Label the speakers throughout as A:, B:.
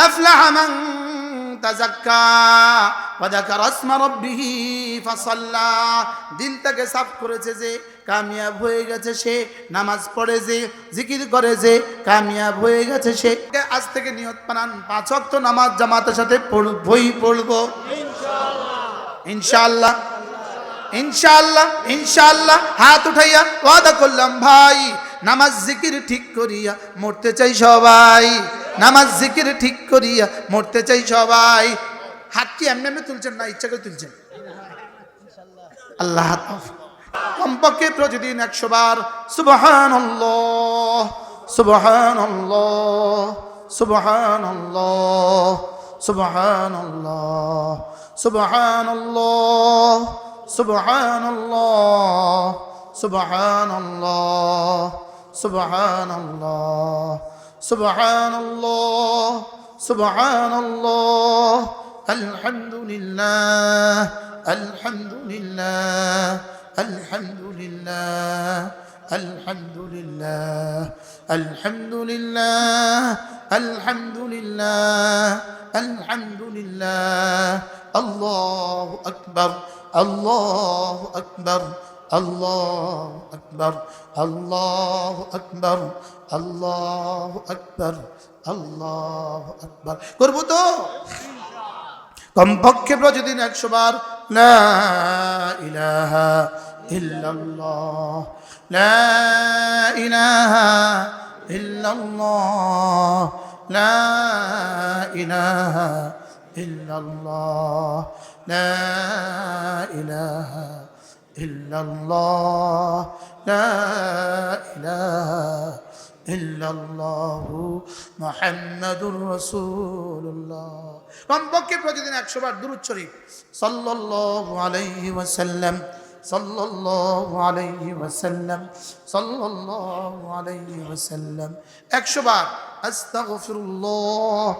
A: আফলাহা মান তাযাক্কা ওয়া যাকারা ইসমা রাব্বিহি ফাসাল্লা। দিলটাকে সাফ করেছে যে কামিয়াব হয়ে গেছে সে, নামাজ পড়ে যে, জিকির করে যে কামিয়াব হয়ে গেছে সে। আজ থেকে নিয়ত বানান 5 ওয়াক্ত নামাজ জামাতের সাথে পড়বই পড়বো ইনশাআল্লাহ, ইনশাআল্লাহ, ইনশাআল্লাহ। হাত উঠাইয়া ওয়াদা করলাম ভাই, নামাজ জিকির ঠিক করিয়া মরতে চাই সবাই, নামাজ জিকির ঠিক করিয়া মরতে চাই সবাই। হাত কি এমনি এমনি তুলছেন না ইচ্ছা করে তুলছেন? আল্লাহ কমপক্ষে প্রতিদিন 100 বার সুবহানাল্লাহ, সুবহানাল্লাহ, সুবহানাল্লাহ, সুবহানাল্লাহ, সুবহানাল্লাহ, সুবহানাল্লাহ, সুবহানাল্লাহ, সুবহানাল্লাহ, সুবহানাল্লাহ, সুবহানাল্লাহ, আলহামদুলিল্লাহ, আলহামদুলিল্লাহ, আলহামদুলিল্লাহ, আলহামদুলিল্লাহ, আলহামদুলিল্লাহ, আলহামদুলিল্লাহ, আলহামদুলিল্লাহ। আল্লাহু আকবার, আল্লাহু আকবার, আল্লাহু আকবার, আল্লাহু আকবার, আল্লাহু আকবার, আল্লাহু আকবার। করব তো কমপক্ষে প্রতিদিন 100 বার লা ইলাহা ইল্লাল্লাহ, লা ইলাহা ইল্লাল্লাহ, লা ইলাহা ইল্লাল্লাহ, লা ইলাহা ইল্লাল্লাহ, লা ইলাহা ইল্লাল্লাহু মুহাম্মাদুর রাসূলুল্লাহ। কমপক্ষে প্রতিদিন 100 বার দুরূদ শরীফ সাল্লাল্লাহু আলাইহি ওয়াসাল্লাম, সাল্লাল্লাহু আলাইহি ওয়াসাল্লাম, সাল্লাল্লাহু আলাইহি ওয়াসাল্লাম। 100 বার আস্তাগফিরুল্লাহ,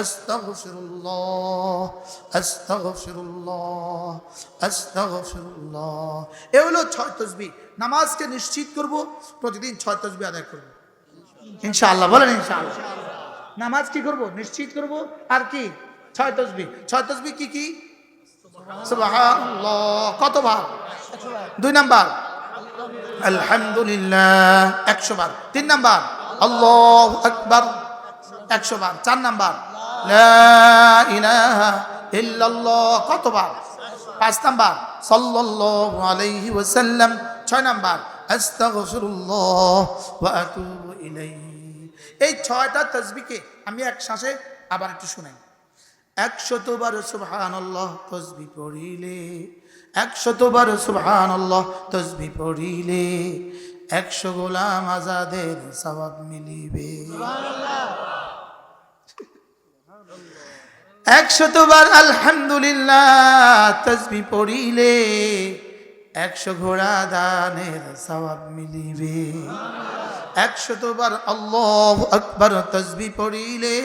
A: আস্তাগফিরুল্লাহ, আস্তাগফিরুল্লাহ, আস্তাগফিরুল্লাহ। এ হলো 6 তাসবিহ। নামাজকে নিশ্চিত করব প্রতিদিন 6 তাসবিহ আদায় করব ইনশাআল্লাহ। বলেন ইনশাআল্লাহ। নামাজ কি করব? নিশ্চিত করব। আর কি? 6 তাসবিহ। 6 তাসবিহ কি কি? সুবহানাল্লাহ কত বার? 2 নাম্বার আলহামদুলিল্লাহ 100 বার। 3 নাম্বার আল্লাহু আকবার 100 বার। 4 নাম্বার লা ইলাহা ইল্লাল্লাহ কত বার? 5 নাম্বার সাল্লাল্লাহু আলাইহি ওয়াসাল্লাম। 6 নাম্বার আস্তাগফিরুল্লাহ ওয়া আতুবু ইলাইহি। এই 6টা তাসবিহকে আমি এক শ্বাসে আবার একটু শুনাই। 100 বার সুবহানাল্লাহ তাসবিহ পড়িলে, 100 বার সুবহানাল্লাহ তাসবিহ পড়িলে 100 গোলাম আজাদের সওয়াব মিলিবে। সুবহানাল্লাহ। 100 বার আলহামদুলিল্লাহ তাসবিহ পড়িলে 100 ঘোড়া দানের সওয়াব মিলিবে। 100 বার আল্লাহু আকবার তাসবিহ পড়িলে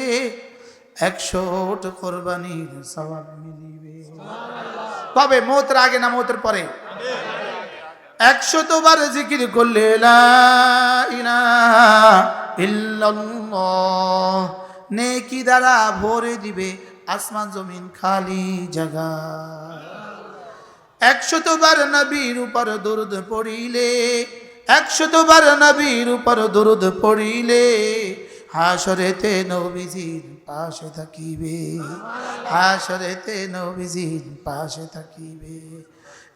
A: 100 ওট কুরবানির সওয়াব মিলিবে। কবে? মওতের আগে না মওতের পরে? 100 বার জিকির করলে লা ইলাহা ইল্লাল্লাহ নেকি দ্বারা ভরে দিবে আসমান জমিন খালি জায়গা। 100 বার নবীর উপর দরুদ পড়িলে, 100 বার নবীর উপর দরুদ পড়িলে হাসরেতে নবীজির পাশে থাকিবে, হাসরেতে নবীজির পাশে থাকিবে।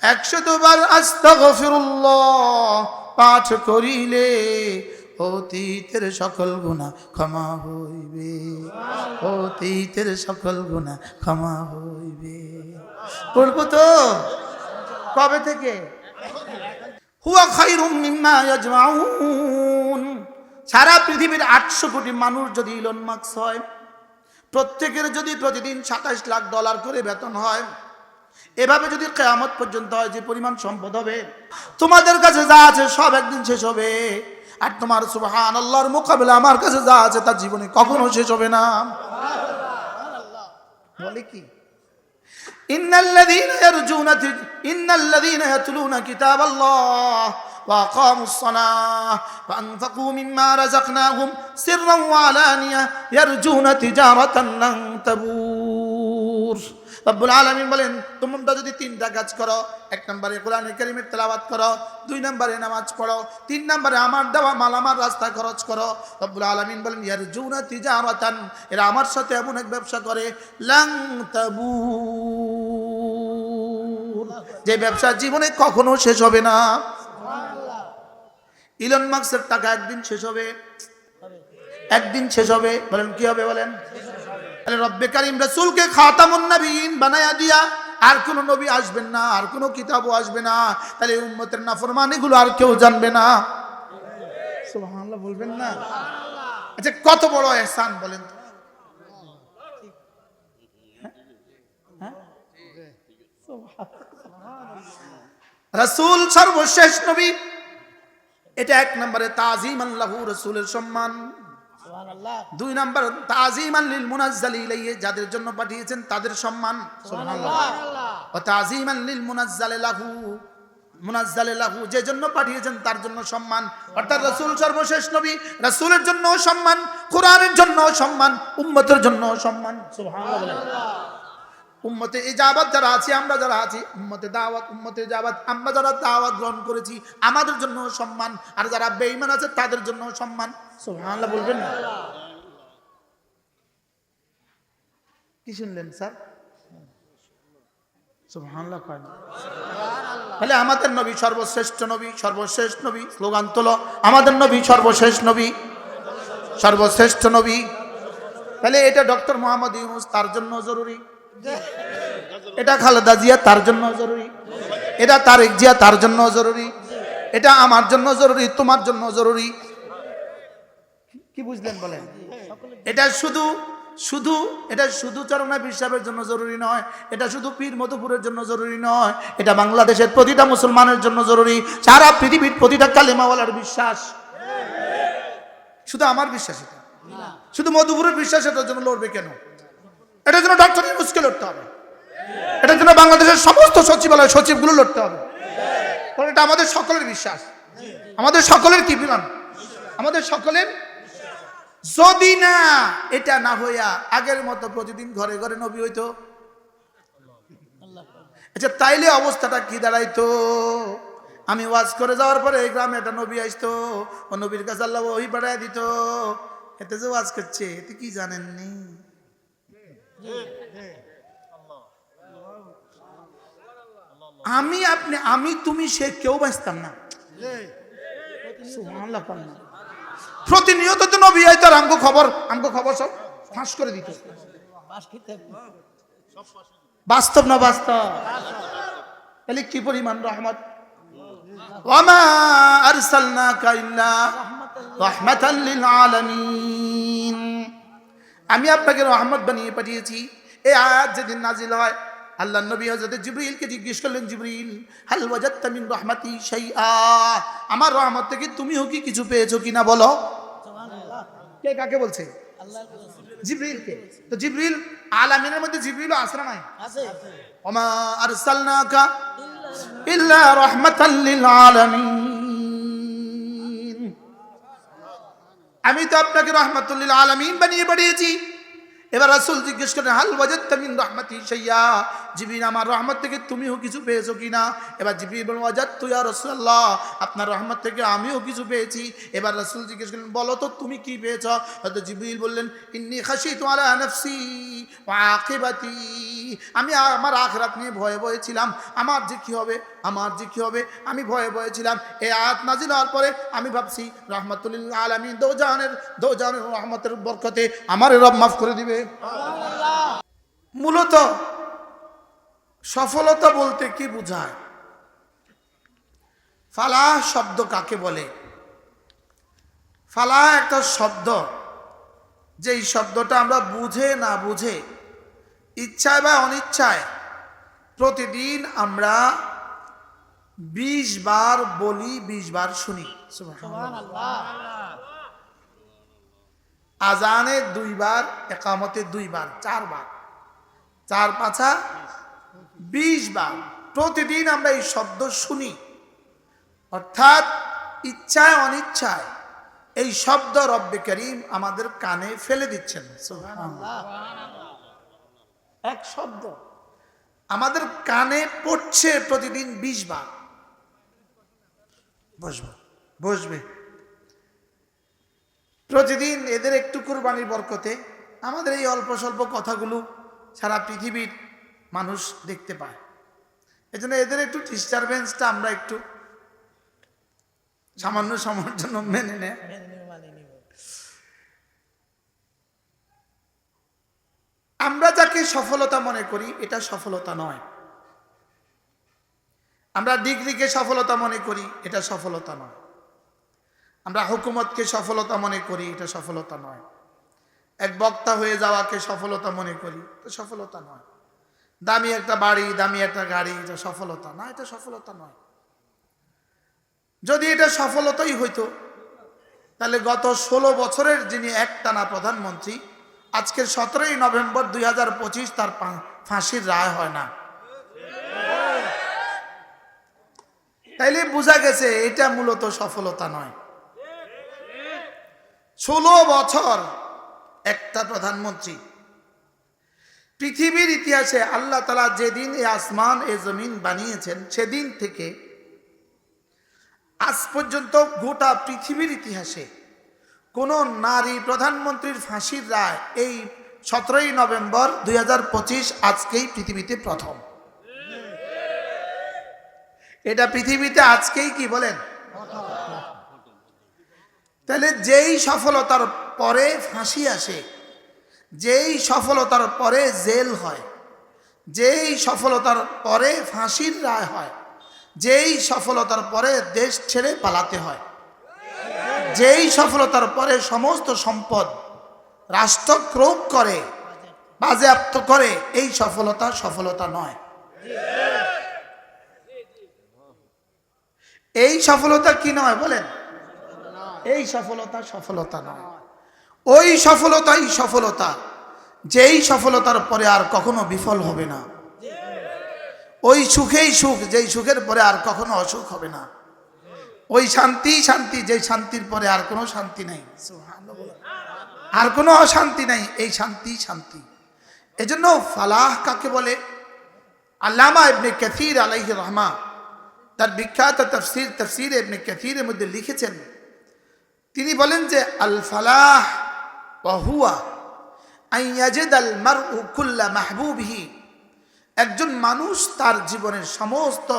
A: 100 বার আস্তাগফিরুল্লাহ পাঠ করিলে অতীতের সকল গুনাহ ক্ষমা হইবে, অতীতের সকল গুনাহ ক্ষমা হইবে। পড়ব তো কবে থেকে? হুয়া খায়রুম মিম্মা ইয়াজমাউন। সারা পৃথিবীর 800 কোটি মানুষ যদি ইলন মাস্ক হয়, প্রত্যেকের যদি প্রতিদিন $27 লাখ করে বেতন হয়, এভাবে যদি কিয়ামত পর্যন্ত হয় যে পরিমাণ সম্পদ হবে, তোমাদের কাছে যা আছে সব একদিন শেষ হবে। আর তোমার সুবহানাল্লাহর মোকাবেলা আমার কাছে যা আছে তা জীবনে কখনো শেষ হবে না। বলে কি? ইন্নাল্লাযীনা ইয়াতলুনা কিতাবাল্লাহ وأقاموا الصلاة وأنفقوا مما رزقناهم سرا وعلانية يرجون تجارة لن تبور রব্বুল আলামিন বলেন তোমরা যদি তিনটা কাজ করো, এক নম্বরে কোরআন কারীমের তেলাওয়াত করো, দুই নম্বরে নামাজ পড়ো, তিন নম্বরে আমার দেওয়া মাল আমার রাস্তায় খরচ করো, রব্বুল আলামিন বলেন ইয়ারজুনা তিজারাতান, এরা আমার সাথে এমন এক ব্যবসা করে লান তাবুর, যে ব্যবসা জীবনে কখনো শেষ হবে না। ইলন মাস্কের টাকা একদিন শেষ হবে, একদিন শেষ হবে। বলেন কি হবে? বলেন রব্বে কারীম রাসূলকে খাতামুন নবীন বানায়া দিয়া আর কোন নবী আসবেন না, আর কোন কিতাবও আসবে না, তাহলে উম্মতের নাফরমানিগুলো আর কেউ জানবে না। সুবহানাল্লাহ বলবেন না? আচ্ছা কত বড় ইহসান বলেন তো। রাসূল সর্বশেষ নবী, এটা এক নম্বরে তাযীমান লাহু, রাসূলের সম্মান। দুই নম্বর তাযীমান লিল মুনাজ্জালি ইলাইহি, যাদের জন্য পাঠিয়েছেন তাদের সম্মান। সুবহানাল্লাহ। ওয়া তাযীমান লিল মুনাজ্জালি লাহু, মুনাজ্জালি লাহু, যে জন্য পাঠিয়েছেন তার জন্য সম্মান। অর্থাৎ রাসূল সর্বশেষ নবী, রাসূলের জন্য সম্মান, কোরআনের জন্য সম্মান, উম্মতের জন্য সম্মান। সুবহানাল্লাহ। উম্মতে ইজাবাত যারা আছি, আমরা যারা আছি উম্মতে দাওয়াত, উম্মতে ইজাবাত, আমরা যারা দাওয়াত গ্রহণ করেছি আমাদের জন্য সম্মান, আর যারা বেঈমান আছে তাদের জন্য সম্মান। সুবহানাল্লাহ বলবেন না? কি শুনলেন স্যার? সুবহানাল্লাহ কয় না? তাহলে আমাদের নবী সর্বশ্রেষ্ঠ নবী, সর্বশেষ নবী। স্লোগান তোলো, আমাদের নবী সর্বশেষ নবী, সর্বশ্রেষ্ঠ নবী। তাহলে এটা ডক্টর মোহাম্মদ ইউনূস তার জন্য জরুরি, এটা খালেদা জিয়া তার জন্য জরুরি, এটা তারেক জিয়া তার জন্য জরুরি, এটা আমার জন্য জরুরি, তোমার জন্য জরুরি। কি বুঝলেন বলেন? এটা শুধু শুধু এটা শুধু চরমনাই পীর সাহেবের জন্য জরুরি নয়, এটা শুধু পীর মধুপুরের জন্য জরুরি নয়, এটা বাংলাদেশের প্রতিটা মুসলমানের জন্য জরুরি, সারা পৃথিবীর প্রতিটা কালেমাওয়ালার বিশ্বাস। শুধু আমার বিশ্বাস এটা, শুধু মধুপুরের বিশ্বাস এটার জন্য লড়বে কেন? এটার জন্য ডক্টর ইউনূসকে লড়তে হবে, এটার জন্য বাংলাদেশের সমস্ত সচিবালয় সচিবগুলো লড়তে হবে। কারণ এটা আমাদের সকলের বিশ্বাস, আমাদের সকলের কি বিমান, আমাদের সকলের। যদি না এটা না হইয়া আগের মতো প্রতিদিন ঘরে ঘরে নবী হইতো, আচ্ছা তাইলে অবস্থাটা কি দাঁড়াইতো? আমি ওয়াজ করে যাওয়ার পরে এই গ্রামে একটা নবী আসতো, ও নবীর কাছে আল্লাহ ওহী পাঠায় দিত, এতে যে ওয়াজ করছে এতে কি জানেননি? আমি আপনি আমি তুমি সে কেউ বাঁচতাম না। সুবহানাল্লাহ। প্রতিনিয়ত তো নবী আইতো, আমগো খবর সব ফাঁস করে দিত। বাস্তব না বাস্তব? তাহলে কি পরিমাণ রহমত। ওয়া মা আরসালনাকা ইল্লা রাহমাতাল লিল আলামিন, আমি আপনাকে রহমত বানিয়ে পাঠিয়েছি। এই আয়াত যেদিন নাজিল হয়, আল্লাহ নবী হযরত জিবরিলকে জিজ্ঞেস করলেন, জিবরিল হাল ওয়াজাদতা মিন রাহমাতি শাইআ, আমার রহমত থেকে তুমিও কি কিছু পেয়েছো কিনা বলো। সুবহানাল্লাহ। কে কাকে বলছে? আল্লাহ জিবরিলকে। তো জিবরিল আলামিনের মধ্যে জিবরিলও আছে না নাই? আছে। ওয়া মা আরসালনাকা ইল্লা রাহমাতাল লিল আলামিন, আমি তো আপনাকে রাহমাতুল লিল আলামিন বানিয়ে পাঠিয়েছি। এবার রাসূল জিজ্ঞেস করেন, হাল ওয়াজাদতা মিন রাহমাতি শাইআ, জিবরিল আমার রহমত থেকে তুমিও কিছু পেয়েছো কিনা? এবার জিবরিল বলেন, ওয়াজাদতু ইয়া রাসূলুল্লাহ, আপনার রহমত থেকে আমিও কিছু পেয়েছি। এবার রাসূল জিজ্ঞেস করলেন, বলো তো তুমি কি পেয়েছো? হযরত জিবরিল বললেন, ইন্নী খাশিতু আলা নাফসি ওয়া আকিবাতি, আমি আমার আখিরাত নিয়ে ভয়ে ভয়ে ছিলাম, আমার যে কি হবে, আমার যে কি হবে, আমি ভয়ে ভয়ে ছিলাম। এই আয়াত নাজিল হওয়ার পরে আমি ভাবছি রাহমাতুল লিল আলামিন, দোজানের রহমতের বরকতে আমার রব মাফ করে দিবে। মূলত সফলতা বলতে কি বোঝায়? ফালাহ শব্দ কাকে বলে? ফালাহ একটা শব্দ, যেই শব্দটা আমরা বুঝে না বুঝে, ইচ্ছায় বা অনিচ্ছায় প্রতিদিন আমরা 20 বার বলি, 20 বার শুনি। সুবহানাল্লাহ। আজানে 2 বার, ইকামতে 2 বার, 4 বার, 4 পাঁচা 20 বার প্রতিদিন আমরা এই শব্দ শুনি। অর্থাৎ ইচ্ছায় অনিচ্ছায় এই শব্দ রব্বে করিম আমাদের কানে ফেলে দিচ্ছেন। সুবহানাল্লাহ। এক শব্দ আমাদের কানে পড়ছে প্রতিদিন 20 বার। বসবে প্রতিদিন। এদের একটু কুরবানির বরকতে আমাদের এই অল্প স্বল্প কথাগুলো সারা পৃথিবীর মানুষ দেখতে পায়। এজন্য এদের একটু ডিস্টারবেন্সটা আমরা একটু সামান্য সময়ের জন্য মেনে নেয়। আমরা যাকে সফলতা মনে করি এটা সফলতা নয়। আমরা ডিগ্রিকে সফলতা মনে করি, এটা সফলতা নয়। আমরা হুকুমতকে সফলতা মনে করি, এটা সফলতা নয়। এক বক্তা হয়ে যাওয়াকে সফলতা মনে করি, এটা সফলতা নয়। দামি একটা বাড়ি, দামি একটা গাড়ি, এটা সফলতা না, এটা সফলতা নয়। যদি এটা সফলতাই হইতো তাহলে গত 16 বছরের যিনি একটানা প্রধানমন্ত্রী, আজকের 17ই নভেম্বর 2025 তার ফাঁসির রায় হয় না। তাইলে বোঝা গেছে এটা মূলত সফলতা নয়। 16 বছর একটা প্রধানমন্ত্রী। পৃথিবীর ইতিহাসে আল্লাহ তাআলা যেদিন এই আসমান এ জমিন বানিয়েছেন সেদিন থেকে আজ পর্যন্ত গোটা পৃথিবীর ইতিহাসে কোন নারী প্রধানমন্ত্রীর ফাঁসির রায় এই 17ই নভেম্বর 2025 আজকেই পৃথিবীতে প্রথম। এটা পৃথিবীতে আজকেই কি বলেন? তাহলে যেই সফলতার পরে ফাঁসি আসে, যেই সফলতার পরে জেল হয়, যেই সফলতার পরে ফাঁসির রায় হয়, যেই সফলতার পরে দেশ ছেড়ে পালাতে হয়, যেই সফলতার পরে সমস্ত সম্পদ রাষ্ট্র ক্রোধ করে, বাজেয়াপ্ত করে, এই সফলতা সফলতা নয়। এই সফলতা কি নয় বলেন? এই সফলতা সফলতা নয়। ওই সফলতাই সফলতা যেই সফলতার পরে আর কখনো বিফল হবে না। ওই সুখেই সুখ যেই সুখের পরে আর কখনো অসুখ হবে না। ওই শান্তি শান্তি যেই শান্তির পরে আর কোনো শান্তি নাই, আর কোনো অশান্তি নাই, এই শান্তি শান্তি। এজন্য ফালাহ কাকে বলে? আল্লামা ইবনে কাসির আলাইহির রহমা তার বিখ্যাত তাফসীর ইবনে কাসিরের মধ্যে লিখেছেন, তিনি বলেন যে আল ফালাহ ওয়া হুয়া আন ইয়াজিদাল মারউ কুল্লা মাহবুবিহি, একজন মানুষ তার জীবনের সমস্ত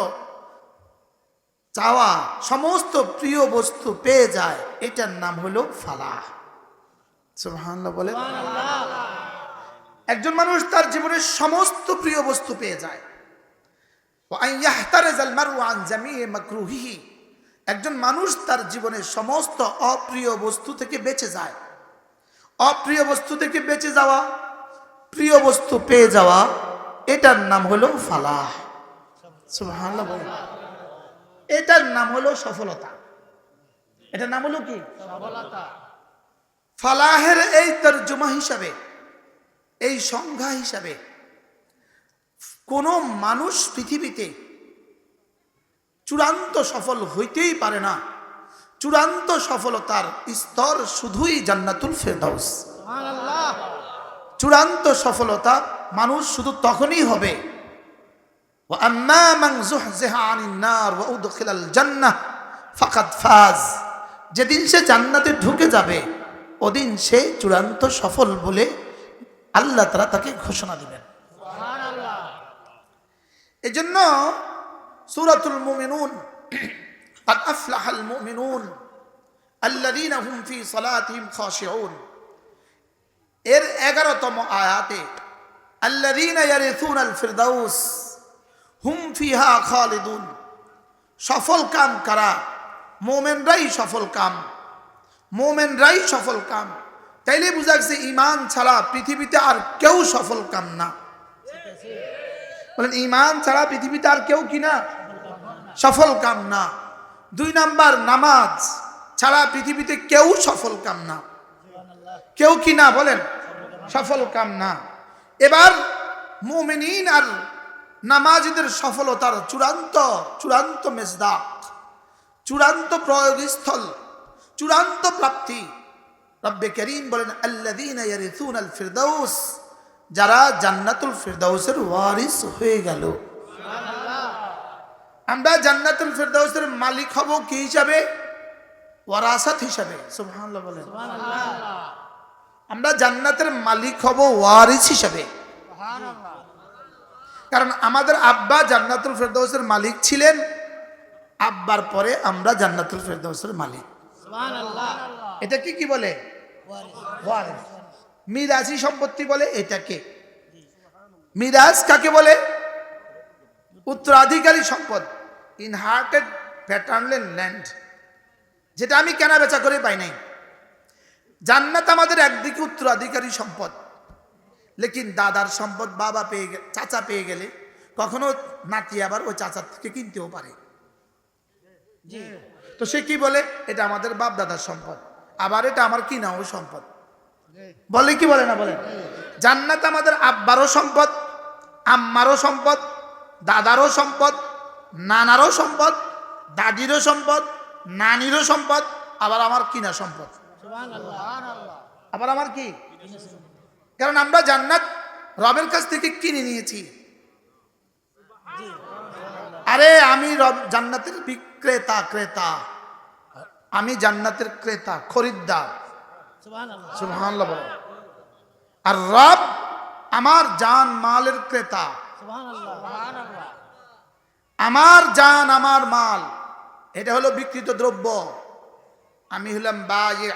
A: চাওয়া, সমস্ত প্রিয় বস্তু পেয়ে যায়, এটার নাম হলো ফালাহ। সুবহানাল্লাহ বলেন। একজন মানুষ তার জীবনের সমস্ত প্রিয় বস্তু পেয়ে যায়। ওয়া আন ইয়াহতারিজাল মারউ আন জামিই মাকরুহিহি, একজন মানুষ তার জীবনের সমস্ত অপ্রিয় বস্তু থেকে বেঁচে যায়। অপ্রিয় বস্তু থেকে বেঁচে যাওয়া, প্রিয় বস্তু পেয়ে যাওয়া, এটার নাম হলো ফালাহ। সুবহানাল্লাহ বলেন। এটার নাম হলো সফলতা। এটার নাম হলো কি? সফলতা। ফালাহের এই তরজমা হিসাবে, এই সংজ্ঞা হিসাবে কোন মানুষ পৃথিবীতে চূড়ান্ত সফল হইতেই পারে না। চূড়ান্ত সফলতার স্তর শুধুই জান্নাতুল ফেরদাউস। সুবহানাল্লাহ। চূড়ান্ত সফলতা মানুষ শুধু তখনই হবে ওয়া আম্মা মান যুহযিহা আনিন নার ওয়া উদখিলাল জান্নাহ ফাকাদ ফাজ, যেদিন সে জান্নাতে ঢুকে যাবে ওদিন সে চূড়ান্ত সফল বলে আল্লাহ তাআলা তাকে ঘোষণা দিবেন। সুবহানাল্লাহ। এজন্য সূরাতুল মুমিনুন, قد أفلح المؤمنون الذين هم في صلاتهم خاشعون, এর 11তম আয়াতে الذين يرثون الفردوس هم فيها خالدون, সফল কাম কারা? মুমিনরাই সফল কাম, মুমিনরাই সফল কাম। তাইলে বুঝা গেছে ঈমান ছাড়া পৃথিবীতে আর কেউ সফল কাম না। বলেন ঈমান ছাড়া পৃথিবীতে আর কেউ কি না? সফল কাম না। 2 নাম্বার, নামাজ ছাড়া পৃথিবীতে কেউ সফল কাম না। কেউ কি না বলেন? সফল কাম না। এবার মুমিনিন আর নামাজিদের সফলতার চূড়ান্ত মেজদাক, চূড়ান্ত প্রয়োগস্থল, চূড়ান্ত প্রাপ্তি। রব্বে করিম বলেন আল্লাযীনা ইয়ারিসুনাল ফিরদাউস, যারা জান্নাতুল ফিরদাউসের ওয়ারিস হয়ে গেল। আমরা জান্নাতুল ফিরদাউসের মালিক হব কি হিসাবে? ওয়ারাসাত হিসাবে। সুবহানাল্লাহ বলেন। আমরা জান্নাতের মালিক হব ওয়ারিস হিসাবে। কারণ আমাদের আব্বা জান্নাতুল ফিরদাউসের মালিক ছিলেন, আব্বার পরে আমরা জান্নাতুল ফিরদাউসের মালিক। এটাকে কি বলে? ওয়ারিস। মিরাসি সম্পত্তি বলে এটাকে। মিরাস কাকে বলে? উত্তরাধিকারী সম্পদ, ইনহার্টেড প্যাটার্নাল ল্যান্ড, যেটা আমি কেনা বেচা করে পাই নাই। জান্নাত আমাদের একদিকে উত্তরাধিকারী সম্পদ, লেকিন দাদার সম্পদ বাবা পেয়ে গেলে, চাচা পেয়ে গেলে কখনো নাতি আবার ওই চাচার থেকে কিনতেও পারে। তো সে কি বলে? এটা আমাদের বাপ দাদার সম্পদ, আবার এটা আমার কিনাও সম্পদ বলে, কি বলে না বলে? জান্নাত আমাদের আব্বারও সম্পদ, আম্মারও সম্পদ, দাদারও সম্পদ, নানারও সম্পদ, দাদিরও সম্পদ, নানিরও সম্পদ, আবার আমার কিনা সম্পদ। আবার আমার কি? কারণ আমরা জান্নাত রবের কাছ থেকে কিনে নিয়েছি। আরে আমি জান্নাতের বিক্রেতা, ক্রেতা, আমি জান্নাতের ক্রেতা, খরিদ্দার। সুবহানাল্লাহ বলো। আর রব আমার জান মালের ক্রেতা। আমার জান আমার মাল, এটা হলো বিক্রিত দ্রব্য। আমি হলাম বায়ে,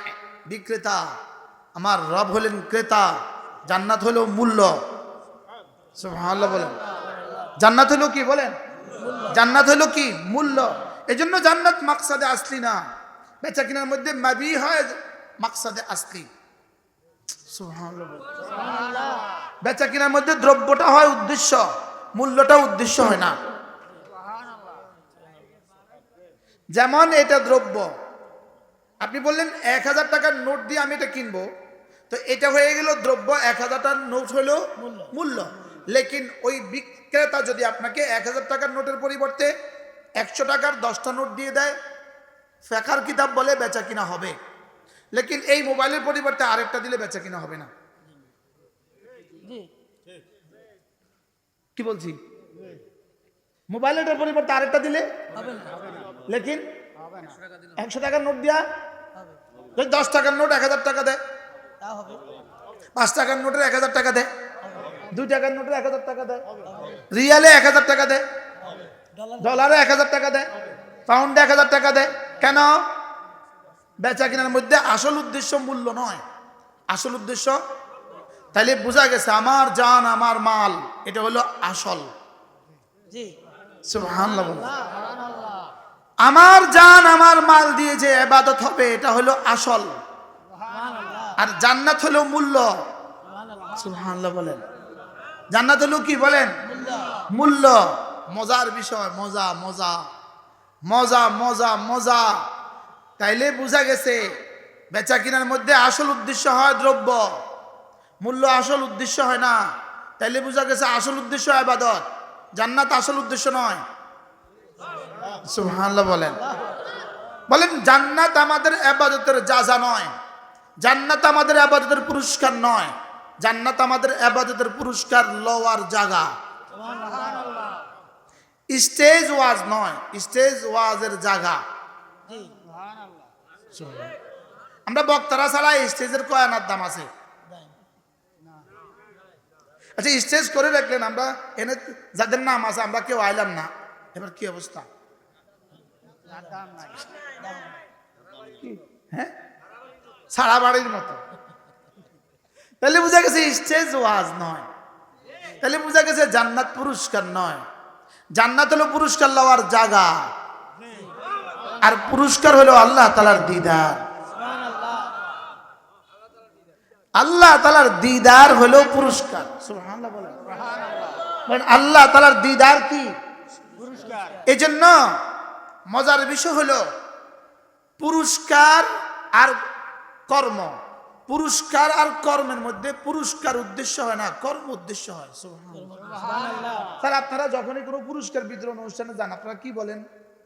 A: বিক্রেতা, আমার রব হলেন ক্রেতা। জান্নাত হলো মূল্য। সুবহানাল্লাহ বলেন। জান্নাত হলো কি বলেন? জান্নাত হলো কি? মূল্য। এজন্য জান্নাত মাকসাদে আসলি না, বেচা কিনার মধ্যে মাবি হয় মাকসাদে আসলি। সুবহানাল্লাহ বলেন। বেচা কিনার মধ্যে দ্রব্যটা হয় উদ্দেশ্য, মূল্যটা উদ্দেশ্য হয় না। যেমন এটা দ্রব্য, আপনি বললেন 1000 টাকার নোট দিয়ে আমি এটা কিনবো, তো এটা হয়ে গেল দ্রব্য, 1000 টাকার নোট হলো মূল্য। লেকিন ওই বিক্রেতা যদি আপনাকে 1000 টাকার নোটের পরিবর্তে 100 টাকার 10টা নোট দিয়ে দেয়, ফেকার কিতাব বলে বেচা কিনা হবে। লেকিন এই মোবাইলের পরিবর্তে আরেকটা দিলে বেচা কিনা হবে না। কি বলছি? মোবাইলের পরিবর্তে আরেকটা দিলে লেকিন 100 টাকার নোট দিয়া, 10 টাকার নোট 1000 টাকা দেয়, 5 টাকার নোটের 1000 টাকা দেয়, 2 টাকার নোটের 1000 টাকা দেয়, রিয়ালে 1000 টাকা দেয়, ডলারে 1000 টাকা দেয়, পাউন্ডে 1000 টাকা দেয়। কেন? বেচা কিনার মধ্যে আসল উদ্দেশ্য মূল্য নয়, আসল উদ্দেশ্য। তাইলে বোঝা গেছে আমার জান আমার মাল, এটা হলো আসল। সুবহানাল্লাহ। আমার জান আমার মাল দিয়ে যে ইবাদত হবে, এটা হলো আসল। আর জান্নাত হলো মূল্য। সুবহানাল্লাহ বলেন। জান্নাত হলো কি বলেন? মূল্য। মজার বিষয়, মজা মজা মজা মজা মজা। তাইলে বোঝা গেছে বেচা কিনার মধ্যে আসল উদ্দেশ্য হয় দ্রব্য, মূল্য আসল উদ্দেশ্য হয় না। তাইলে বোঝা গেছে আসল উদ্দেশ্য ইবাদত, জান্নাত আসল উদ্দেশ্য নয়। সুবহানাল্লাহ বলেন। বলেন জান্নাত আমাদের ইবাদতের যাজা নয়, জান্নাত আমাদের ইবাদতের পুরস্কার নয়, জান্নাত আমাদের ইবাদতের পুরস্কার লওয়ার জায়গা। স্টেজ ওয়াজ নয়, স্টেজ ওয়াজের জায়গা। আমরা বক্তারা ছাড়া স্টেজের কয়ানার দাম আছে। আচ্ছা স্টেজ করে রাখলেন, আমরা এনে যাদের নাম আছে আমরা কেউ আইলাম না, এবার কি অবস্থা? হ্যাঁ, সারা বাড়ির মতো। তাহলে বোঝা গেছে স্টেজ ওয়াজ নয়, তাহলে বোঝা গেছে জান্নাত পুরস্কার নয়। জান্নাত হলো পুরস্কার লওয়ার জায়গা, আর পুরস্কার হলো আল্লাহ তাআলার দিদার। আল্লাহ তাআলার দিদার হলো পুরস্কার। সুবহানাল্লাহ বলেন। আল্লাহ তাআলার দিদার কি পুরস্কার। এজন্য মজার বিষয় হলো পুরস্কার আর কর্ম, পুরস্কার আর কর্মের মধ্যে পুরস্কার উদ্দেশ্য হয় না, কর্ম উদ্দেশ্য হয়। সুবহানাল্লাহ। স্যার আপনারা যখনই কোনো পুরস্কার বিতরণ অনুষ্ঠানে যান, আপনারা কি বলেন?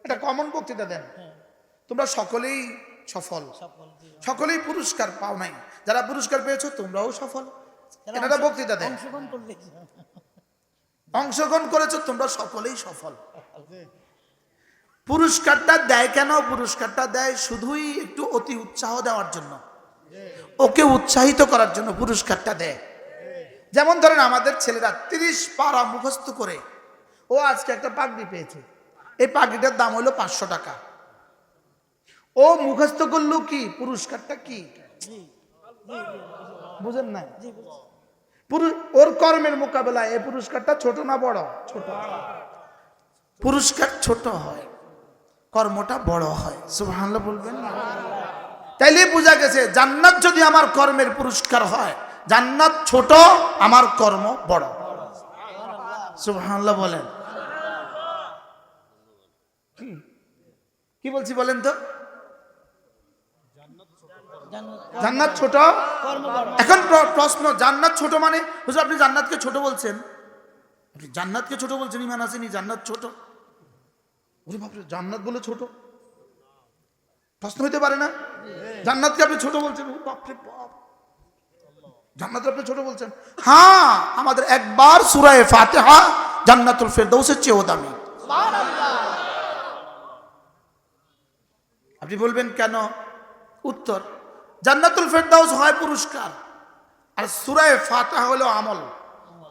A: এটা কমন বক্তৃতা দেন, তোমরা সকলেই সফল, সকলেই পুরস্কার পাও নাই। যারা পুরস্কার পেয়েছো তোমরাও সফল। এটা বক্তৃতা দেয়, অংশগ্রহণ করেছো, তোমরা সকলেই সফল। পুরস্কারটা দেয় কেন? পুরস্কারটা দেয় শুধুই একটু অতি উৎসাহ দেওয়ার জন্য, ওকে উৎসাহিত করার জন্য পুরস্কারটা দেয়। যেমন ধরেন আমাদের ছেলেরা 30 পারা মুখস্থ করে ও আজকে একটা পাগড়ি পেয়েছে, এই পাগড়িটার দাম হলো 500 টাকা। ও মুখস্থ করলো কি, পুরস্কারটা কি বুঝেন না? ওর কর্মের মোকাবেলায় এই পুরস্কারটা ছোট না বড়? ছোট। পুরস্কার ছোট হয়, কর্মটা বড় হয়। সুবহানাল্লাহ বলবেন না? তাইলে বোঝা গেছে জান্নাত যদি আমার কর্মের পুরস্কার হয়, জান্নাত ছোট, আমার কর্ম বড়। সুবহানাল্লাহ বলেন। কি বলছি বলেন তো? জান্নাত ছোট, এখন প্রশ্ন, জান্নাত ছোট মানে? হুজুর আপনি জান্নাতকে ছোট বলছেন, জান্নাতকে ছোট বলছেন, ইমান আসেনি, জান্নাত ছোট? ওরে বাপরে, জান্নাত বলে ছোট? প্রশ্ন হইতে পারে না? জান্নাতকে আপনি ছোট বলছেন? বাপরে বাপ, জান্নাত আপনি ছোট বলছেন? হ্যাঁ, আমাদের একবার সূরা ফাতিহা জান্নাতুল ফেরদাউসের চেয়েও দামি। আপনি বলবেন কেন? উত্তর, জান্নাতুল ফেরদাউস হয় পুরস্কার, আর সূরা ফাতিহা হলো আমল।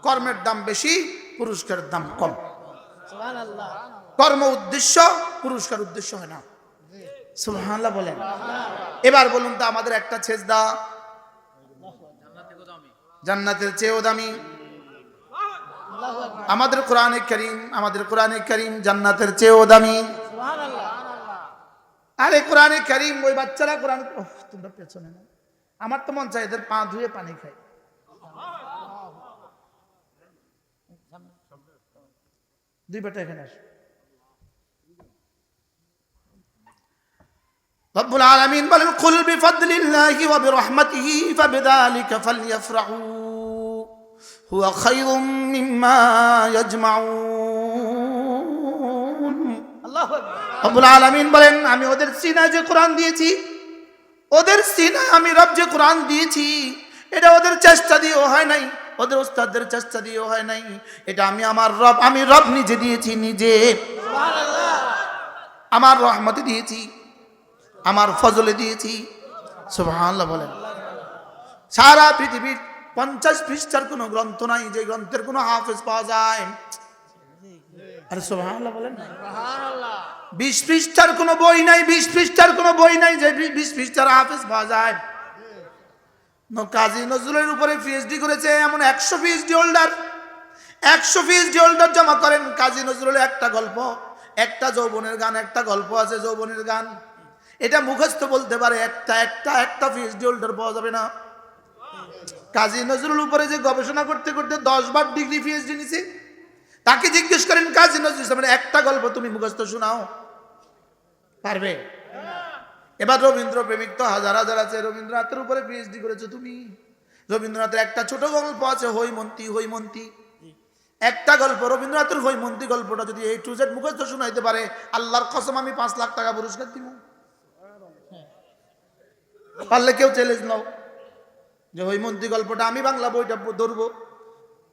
A: কর্মের দাম বেশি, পুরস্কারের দাম কম। সুবহানাল্লাহ। কর্ম উদ্দেশ্য, পুরস্কার উদ্দেশ্য হয় না। সুবহানাল্লাহ বলেন। এবার বলুন তো, আমাদের একটা সেজদা জান্নাতের চেয়েও দামি। আমাদের কোরআনে কারীম জান্নাতের চেয়েও দামি। আরে কোরআনে কারীম, ওই বাচ্চারা কোরআন, তোমরা পেছনে না, আমার তো মন চাই এদের পা ধুয়ে পানি খাই। দুই বেটা এখানে আসো। রব্বুল আলামিন বলেন, কুল বিফাদলিল্লাহি ওয়া বিরহমাতিহি ফাবিযালিকা ফালইফরাহু হুয়া খায়রুম মিম্মা ইয়াজমাউন। আল্লাহু আকবার। রব্বুল আলামিন বলেন, আমি ওদের সিনায় যে কোরআন দিয়েছি, ওদের সিনায় আমি রব যে কোরআন দিয়েছি, এটা ওদের চেষ্টা দিয়েও হয় নাই, ওদের ওস্তাদদের চেষ্টা দিয়েও হয় নাই, এটা আমি রব নিজে দিয়েছি, নিজে। সুবহানাল্লাহ। আমার রহমতে দিয়েছি, আমার ফজলে দিয়েছি। সুবহানাল্লাহ বলেন। সারা পৃথিবীর 50 পৃষ্ঠার কোনো গ্রন্থ নাই যে গ্রন্থের কোনো হাফেজ পাওয়া যায়। আরে সুবহানাল্লাহ বলেন। 20 পৃষ্ঠার কোনো বই নাই, 20 পৃষ্ঠার কোনো বই নাই যে 20 পৃষ্ঠার হাফেজ পাওয়া যায়। কাজী নজরুলের উপরে পিএইচডি করেছে এমন 100 পিএইচডি হোল্ডার, 100 পিএইচডি হোল্ডার জমা করেন। কাজী নজরুলের একটা গল্প, একটা যৌবনের গান, একটা গল্প আছে যৌবনের গান, এটা মুখস্থ বলতে পারে একটা পিএইচডি হোল্ডার পাওয়া যাবে না। কাজী নজরুল উপরে যে গবেষণা করতে করতে 10 বার ডিগ্রি পিএইচডি নিছে, তাকে জিজ্ঞেস করেন কাজী নজরুল ইসলামের একটা গল্প তুমি মুখস্থ শোনাও, পারবে? এবার রবীন্দ্র প্রেমিক তো হাজার হাজার আছে, রবীন্দ্রনাথের উপরে পিএইচডি করেছো তুমি। রবীন্দ্রনাথের একটা ছোট গল্প আছে হৈমন্তী, একটা গল্প রবীন্দ্রনাথের হৈমন্তী গল্পটা যদি A to Z মুখস্থ শোনাইতে পারে, আল্লাহর কসম আমি 5 লাখ টাকা পুরস্কার দিব। পারলে কেউ চ্যালেঞ্জ নাও যে হৈমন্তী গল্পটা আমি বাংলা বইটা ধরবো,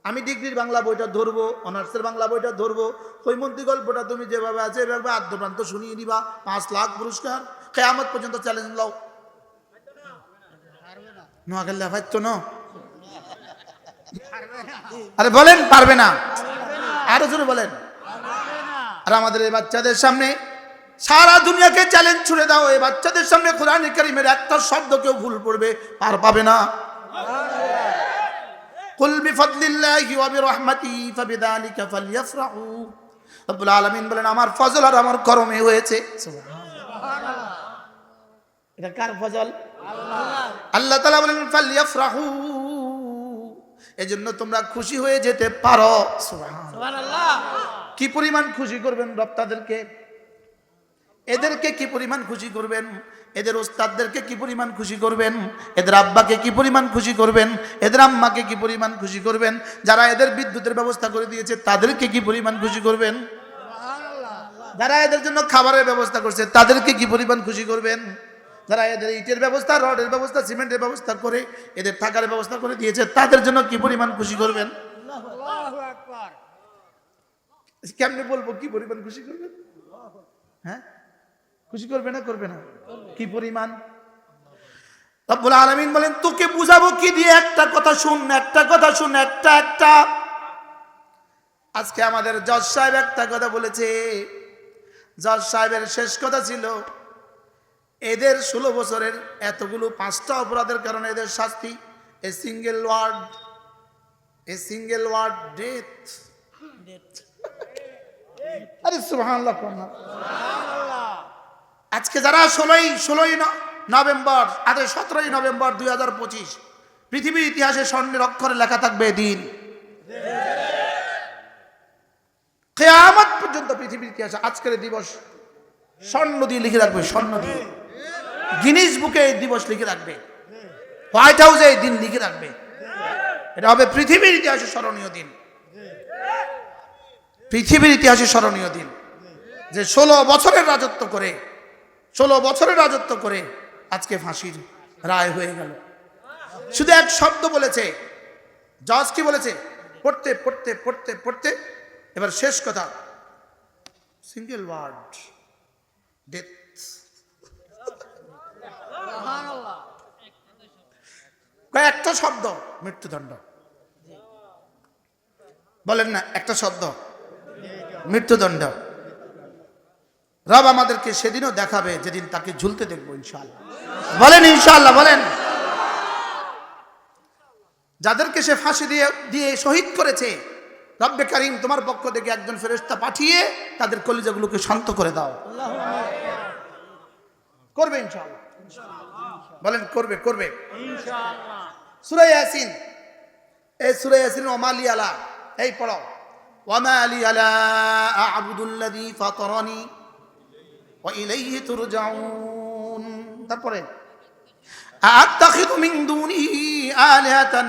A: আমি ডিগ্রির বাংলা বইটা ধরবো, অনার্সের বাংলা বইটা ধরবো, হৈমন্তী গল্পটা তুমি যেভাবে আছে এভাবে আদ্যপ্রান্ত শুনিয়ে দিবা, 5 লাখ পুরস্কার। কিয়ামত পর্যন্ত চ্যালেঞ্জ নাও। নোয়াখালী ফাইতো না? আরে বলেন পারবে না? আরো জোরে বলেন। আর আমাদের এই বাচ্চাদের সামনে সারা দুনিয়াকে চ্যালেঞ্জ ছুড়ে দাও, এই বাচ্চাদের সামনে কোরআন কারীমের একটা শব্দ কেউ ভুল পড়বে পার পাবে না। কুল বিফাদলিল্লাহি ওয়া বিরহমাতিহি ফাবিযালিকা ফালইফরাহু। রব্বুল আলামিন বলেন, আমার ফজল আর আমার করমে হয়েছে। সুবহানাল্লাহ। এটা কার ফজল? আল্লাহ তাআলা বলেন ফালইফরাহু, এজন্য তোমরা খুশি হয়ে যেতে পারো। সুবহানাল্লাহ। কি পরিমাণ খুশি করবেন রব তাদেরকে, এদেরকে কি পরিমাণ খুশি করবেন, এদের ওস্তাদদেরকে কি পরিমাণ খুশি করবেন, এদের আব্বাকে কি পরিমাণ খুশি করবেন, এদের আম্মাকে কি পরিমাণ খুশি করবেন, যারা এদের বিদ্যুতের ব্যবস্থা করে দিয়েছে তাদেরকে কি পরিমাণ খুশি করবেন। যারা এদের জন্য খাবারের ব্যবস্থা করছে তাদেরকে কি পরিমাণ খুশি করবেন? যারা এদের ইটের ব্যবস্থা, রডের ব্যবস্থা, সিমেন্টের ব্যবস্থা করে এদের থাকার ব্যবস্থা করে দিয়েছে তাদের জন্য কি পরিমাণ খুশি করবেন? কেমনে বলবো কি পরিমাণ খুশি করবেন? হ্যাঁ, খুশি করবে না করবে না? কি পরিমাণ? রব্বুল আলামিন বলেন তোকে বুঝাবো কি দিয়ে? একটা কথা শুন, একটা কথা শুন, একটা। আজকে আমাদের জজ সাহেব একটা কথা বলেছে। জজ সাহেবের শেষ কথা ছিল এদের 16 বছরের এতগুলো 5টা অপরাধের কারণে এদের শাস্তি এ সিঙ্গেল ওয়ার্ড ডেথ। আরে সুবহানাল্লাহ। আজকে যারা 17ই নভেম্বর 17ই নভেম্বর 2025 পৃথিবীর ইতিহাসে স্বর্ণের অক্ষরে লেখা থাকবে দিন, কিয়ামত পর্যন্ত পৃথিবীর ইতিহাসে আজকের দিবস স্বর্ণ দিয়ে লিখে রাখবে, স্বর্ণ দিয়ে। গিনিস বুকে এই দিবস লিখে রাখবে, হোয়াইট হাউসে এই দিন লিখে রাখবে। এটা হবে পৃথিবীর ইতিহাসে স্মরণীয় দিন, পৃথিবীর ইতিহাসে স্মরণীয় দিন যে 16 বছরের রাজত্ব করে আজকে ফাঁসির রায় হয়ে গেল। শুধু এক শব্দ বলেছে জজ, কি বলেছে? পড়তে এবার শেষ কথা সিঙ্গেল ওয়ার্ড ডেথ। একটা শব্দ মৃত্যুদণ্ড। বলেন না, একটা শব্দ মৃত্যুদণ্ড। রব আমাদেরকে সেদিনও দেখাবে যেদিন তাকে ঝুলতে দেখবো ইনশাআল্লাহ। বলেন ইনশাআল্লাহ, বলেন। যাদেরকে সে ফাঁসি দিয়ে শহীদ করেছে, রব্বে কারীম তোমার পক্ষ থেকে একজন ফেরেশতা পাঠিয়ে তাদের কলিজাগুলোকে শান্ত করে দাও। করবে ইনশাআল্লাহ, বলেন করবে ইনশাআল্লাহ। সূরা ইয়াসিন, এই সূরা ইয়াসিন ওমা লি আলা, এই পড়ো ওমা লি আলা আ'বুদুল্লাযী ফাতারানি ওয়া ইলাইহি তুরজাউন। তারপরে আ'তাখিযু মিন দুনিহি আলিহাতান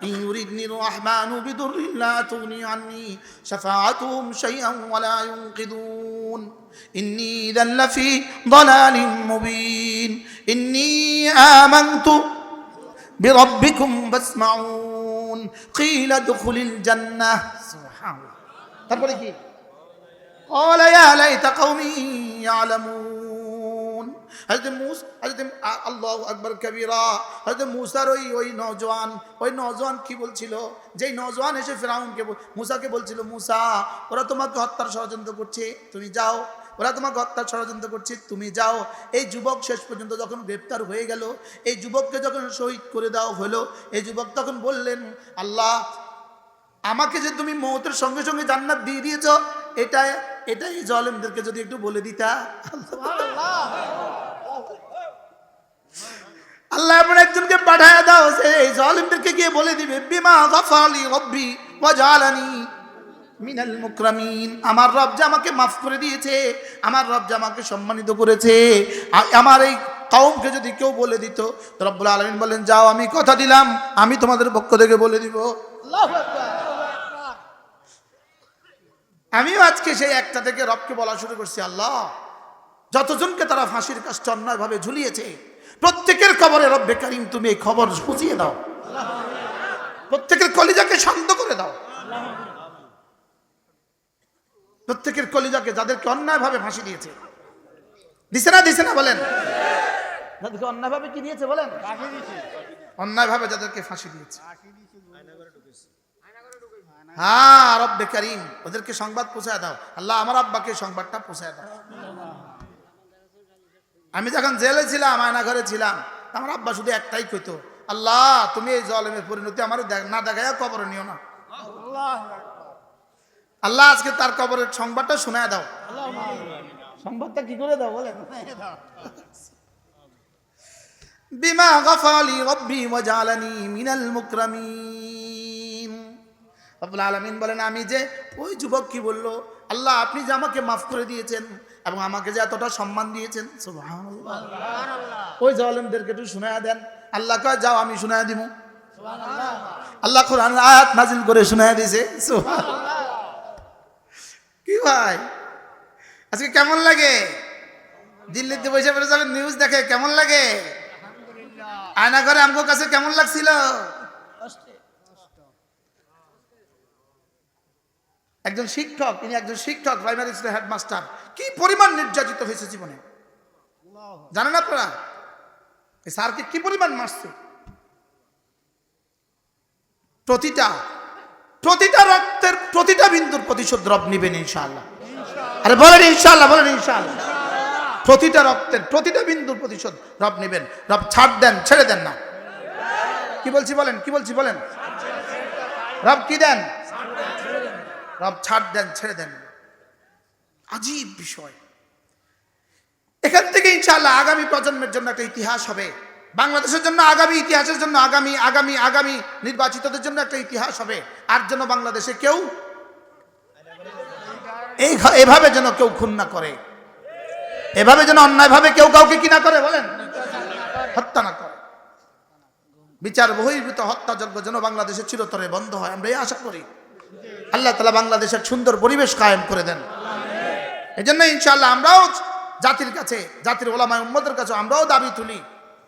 A: ইন ইউরিদনি রাহমানু বিদুররিন লা তুগনি আন্নি শাফাআতুহুম শাইআন ওয়া লা ইউনকিদুন ইন্নী ইযান লাফি দালালিন মুবিন ইন্নী আমানতু বিরাব্বিকুম ফাসমাউন কিলা দুখুলিল জান্নাহ। সুবহানাল্লাহ। তারপরে কি? قال يا ليت قومي يعلمون। আল্লাহু আকবার কবীরা। হযরত মুসার ওই নওজোয়ান কি বলছিল? যেই নওজোয়ান এসে ফিরাউনকে মুসাকে বলছিল, মুসা ওরা তোমাকে হত্যার ষড়যন্ত্র করছে, তুমি যাও। ওরা তোমাকে হত্যার ষড়যন্ত্র করছে, তুমি যাও। এই যুবক শেষ পর্যন্ত যখন গ্রেপ্তার হয়ে গেল, এই যুবককে যখন শহীদ করে দেওয়া হলো, এই যুবক তখন বললেন, আল্লাহ আমাকে যে তুমি মওতের সঙ্গে সঙ্গে জান্নাত দিয়ে দিয়েছ, এটাই জালেমদেরকে যদি একটু বলে দিতা। আল্লাহ এমন একজনকে পাঠায় দাও যে এই জালেমদেরকে গিয়ে বলে দিবে, বিমা গাফালি রব্বি ওয়া জালানি মিনাল মুকরামিন। আমার রব যে আমাকে মাফ করে দিয়েছে, আমার রব যে আমাকে সম্মানিত করেছে, আমার এই কওমকে যদি কেউ বলে দিত। রব্বুল আলামিন বলেন, যাও, আমি কথা দিলাম আমি তোমাদের পক্ষ থেকে বলে দিব। আল্লাহু আকবার। আমিও আজকে সেই একটা থেকে রবকে বলা শুরু করছি, আল্লাহ যতজনকে তারা ফাঁসির কাজটা অন্যায়ভাবে ঝুলিয়েছে প্রত্যেকের কবরে রব্বে কারীম তুমি এই খবর পৌঁছিয়ে দাও, প্রত্যেকের কলিজাকে শান্ত করে দাও। প্রত্যেকের কলিজাকে, যাদেরকে অন্যায়ভাবে ফাঁসি দিয়েছে, দিছে না বলেন? যাদেরকে অন্যায়ভাবে কি দিয়েছে বলেন? অন্যায়ভাবে যাদেরকে ফাঁসি দিয়েছে, হ্যাঁ রব্বে কারীম ওদেরকে সংবাদ পৌঁছায় দাও। আল্লাহ আমার আব্বাকে সংবাদটা পৌঁছায় দাও। আমি যখন জেলে ছিলাম, আয়না ঘরে ছিলাম, আমার আব্বা শুধু একটাই কইতো, আল্লাহ তুমি এই জালেমের পরিণতি আমার না দেখাইয়া কবরে নিও না। আল্লাহ আজকে তার কবরের সংবাদটা শোনায় দাও। সংবাদটা কি করে দাও বলেন? বিমা গাফালি রব্বি ওয়া জালানি মিনাল মুকরামিন। রব্বুল আলামিন বলেন, আমি যে ওই যুবক কি বলল, আল্লাহ আপনি যে আমাকে মাফ করে দিয়েছেন এবং আমাকে যে এতটা সম্মান দিয়েছেন, সুবহানাল্লাহ, ওই জালেমদেরকে একটু শোনায়া দেন। আল্লাহ কয়, যাও আমি শোনায়া দিব। সুবহানাল্লাহ। আল্লাহ কোরআনের আয়াত নাজিল করে শোনায়া দিয়েছে। সুবহানাল্লাহ। কি ভাই, আজকে কেমন লাগে? দিল্লিতে বসে বসে যখন নিউজ দেখে কেমন লাগে? আয়না ঘরে আমার কাছে কেমন লাগছিল? একজন শিক্ষক, ইনি একজন শিক্ষক, প্রাইমারি স্কুলের হেডমাস্টার, কি পরিমাণ নির্যাতিত হয়েছে জীবনে জানেন আপনারা? এই স্যারকে কি পরিমাণ মারছে। প্রতিটা রক্তের প্রতিটা বিন্দুর প্রতিশোধ রব নিবেন ইনশাআল্লাহ। আরে বলেন ইনশাআল্লাহ, বলেন ইনশাআল্লাহ। প্রতিটা রক্তের প্রতিটা বিন্দুর প্রতিশোধ রব নিবেন। রব ছাড় দেন, ছেড়ে দেন না। কি বলছি বলেন, কি বলছি বলেন? রব কি দেন? রব ছাড় দেন, ছেড়ে দেন। আজীব বিষয়। এখান থেকে ইনশাআল্লাহ আগামী প্রজন্মের জন্য একটা ইতিহাস হবে, বাংলাদেশের জন্য আগামী ইতিহাসের জন্য আগামী নির্বাচিতদের জন্য একটা ইতিহাস হবে। আর যেন বাংলাদেশে কেউ এভাবে যেন কেউ খুন না করে, এভাবে যেন অন্যায়ভাবে কেউ কাউকে কি না করে, বলেন, হত্যা না করে। বিচার বহির্ভূত হত্যাযজ্ঞ যেন বাংলাদেশে চিরতরে বন্ধ হয়, আমরা এই আশা করি। আল্লাহ তাআলা বাংলাদেশের সুন্দর পরিবেশ কায়েম করে দেন। এই জন্য ইনশাআল্লাহ আমরাও জাতির কাছে, জাতির ওলামায়ে উম্মতের কাছে আমরাও দাবি তুলি,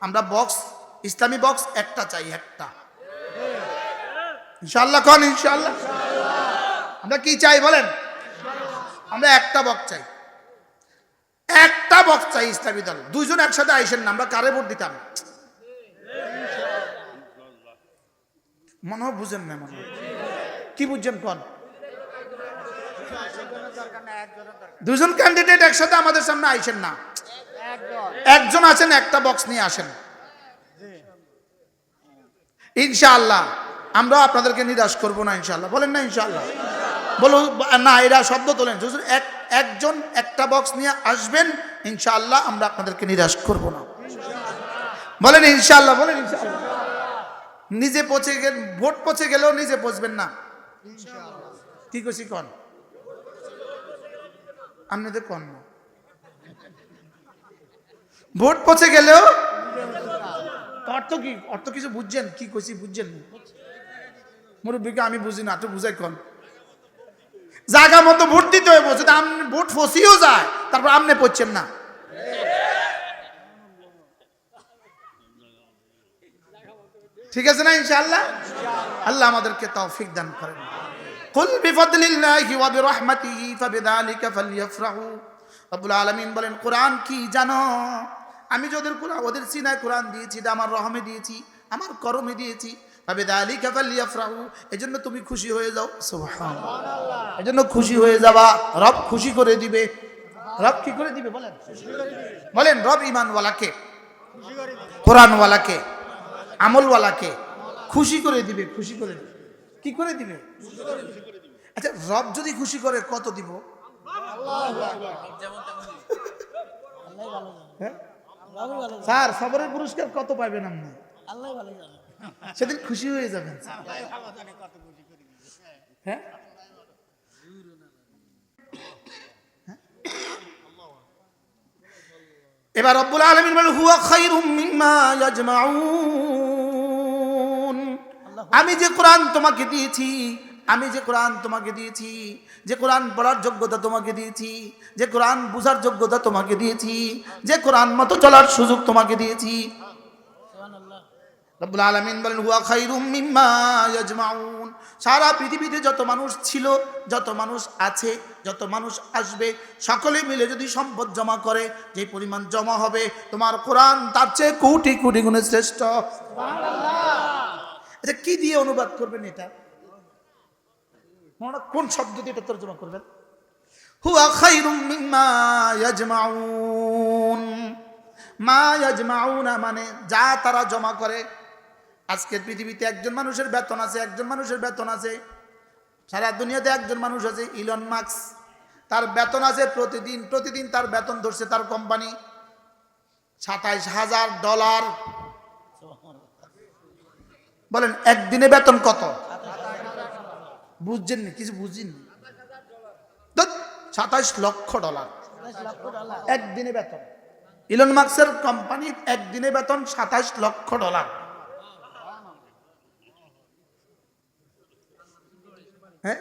A: আমরা বক্স, ইসলামী বক্স একটা চাই, একটা। ইনশাআল্লাহ কোন ইনশাআল্লাহ আমরা কি চাই বলেন? আমরা একটা বক্স চাই, একটা বক্স চাই ইসলামী দল। দুইজন একসাথে আইসেন না, আমরা কারে ভোট দিতাম? মনে হয় বুঝেন না, মনে হয় কি বুঝছেন কোন? দুজন ক্যান্ডিডেট একসাথে আমাদের সামনে আইসেন না, একজন আছেন, একটা বক্স নিয়ে আসেন। ইনশাআল্লাহ আমরা আপনাদেরকে নিরাশ করব না, ইনশাআল্লাহ। বলেন না ইনশাআল্লাহ? বলুন না, এরা শব্দ তোলেন। একজন একটা বক্স নিয়ে আসবেন, ইনশাআল্লাহ আমরা আপনাদেরকে নিরাশ করব না। বলেন ইনশাআল্লাহ, বলেন ইনশাআল্লাহ। নিজে পৌঁছে গেলে, ভোট পৌঁছে গেলেও নিজে পৌঁছবেন না। কি কইছি কোন? আপনাদের কোন না, ভোট পৌঁছে গেলেও অর্থ কি? অর্থ কিছু বুঝছেন? কি কইছি বুঝছেন? মুরব্বীকে আমি বুঝি না, তো বুঝাই কোন? জায়গা মতো ভোট দিতে হবে। যদি আপনি ভোট ফসিও যায়, তারপর আপনি পড়ছেন না। ঠিক আছে না ইনশাআল্লাহ? আল্লাহ আমাদেরকে তৌফিক দান করেন। কুল বিফাদলিল্লাহি ওয়া বিরহমাতিহি ফাবিযালিকা ফালইফরাহু। রব্বুল আলামিন বলেন, কোরআন কি জানো? আমি যে ওদের সিনায় কোরআন দিয়েছি, এটা আমার রহমে দিয়েছি, আমার করমে দিয়েছি। ফাবিযালিকা ফালইফরাহু, এজন্য তুমি খুশি হয়ে যাও। সুবহানাল্লাহ। এজন্য খুশি হয়ে যাবা, রব খুশি করে দিবে। রব কি করে দিবে বলেন? বলেন, রব ঈমানওয়ালাকে, কোরআনওয়ালাকে, আমলওয়ালাকে খুশি করে দিবে, খুশি করে দিবে। কি করে দিবে? আচ্ছা, রব যদি খুশি করে কত দিব? স্যার সবরের পুরস্কার কত পাইবেন আপনি? সেদিন খুশি হয়ে যাবেন। হ্যাঁ, এবার রব্বুল আলামিন বলেন, হুয়া খায়রুম মিম্মা ইয়াজমাউন। আমি যে কোরআন তোমাকে দিয়েছি, আমি যে কোরআন তোমাকে দিয়েছি, যে কোরআন পড়ার যোগ্যতা তোমাকে দিয়েছি, যে কোরআন বুঝার যোগ্যতা তোমাকে দিয়েছি, যে কোরআন মতো চলার সুযোগ তোমাকে দিয়েছি, রব্বুল আলামিন বলেন, হুয়া খায়রুম মিম্মা ইয়াজমাউন। সারা পৃথিবীতে যত মানুষ ছিল, যত মানুষ আছে, যত মানুষ আসবে, সকলে মিলে যদি সম্পদ জমা করে, যে পরিমাণ জমা হবে, তোমার কোরআন তার চেয়ে কোটি কোটি গুণে শ্রেষ্ঠ। সুবহানাল্লাহ। এটা কি দিয়ে অনুবাদ করবেন? এটা কোন শব্দ দিয়ে এটা তরজমা করবেন? হুয়া খায়রুম মিম্মা ইয়াজমাউন। মা ইয়াজমাউনা মানে যা তারা জমা করে। আজকের পৃথিবীতে একজন মানুষের বেতন আছে, একজন মানুষের বেতন আছে, সারা দুনিয়াতে একজন মানুষ আছে, ইলন মাস্ক। তার বেতন আছে প্রতিদিন তার বেতন ধরছে তার কোম্পানি $২৭,০০০। বলেন একদিনে বেতন কত? বুঝছেন না, কিছু বুঝিনি। $২৭ লক্ষ একদিনে বেতন। ইলন মাস্কের কোম্পানি একদিনে বেতন $২৭ লক্ষ। হ্যাঁ,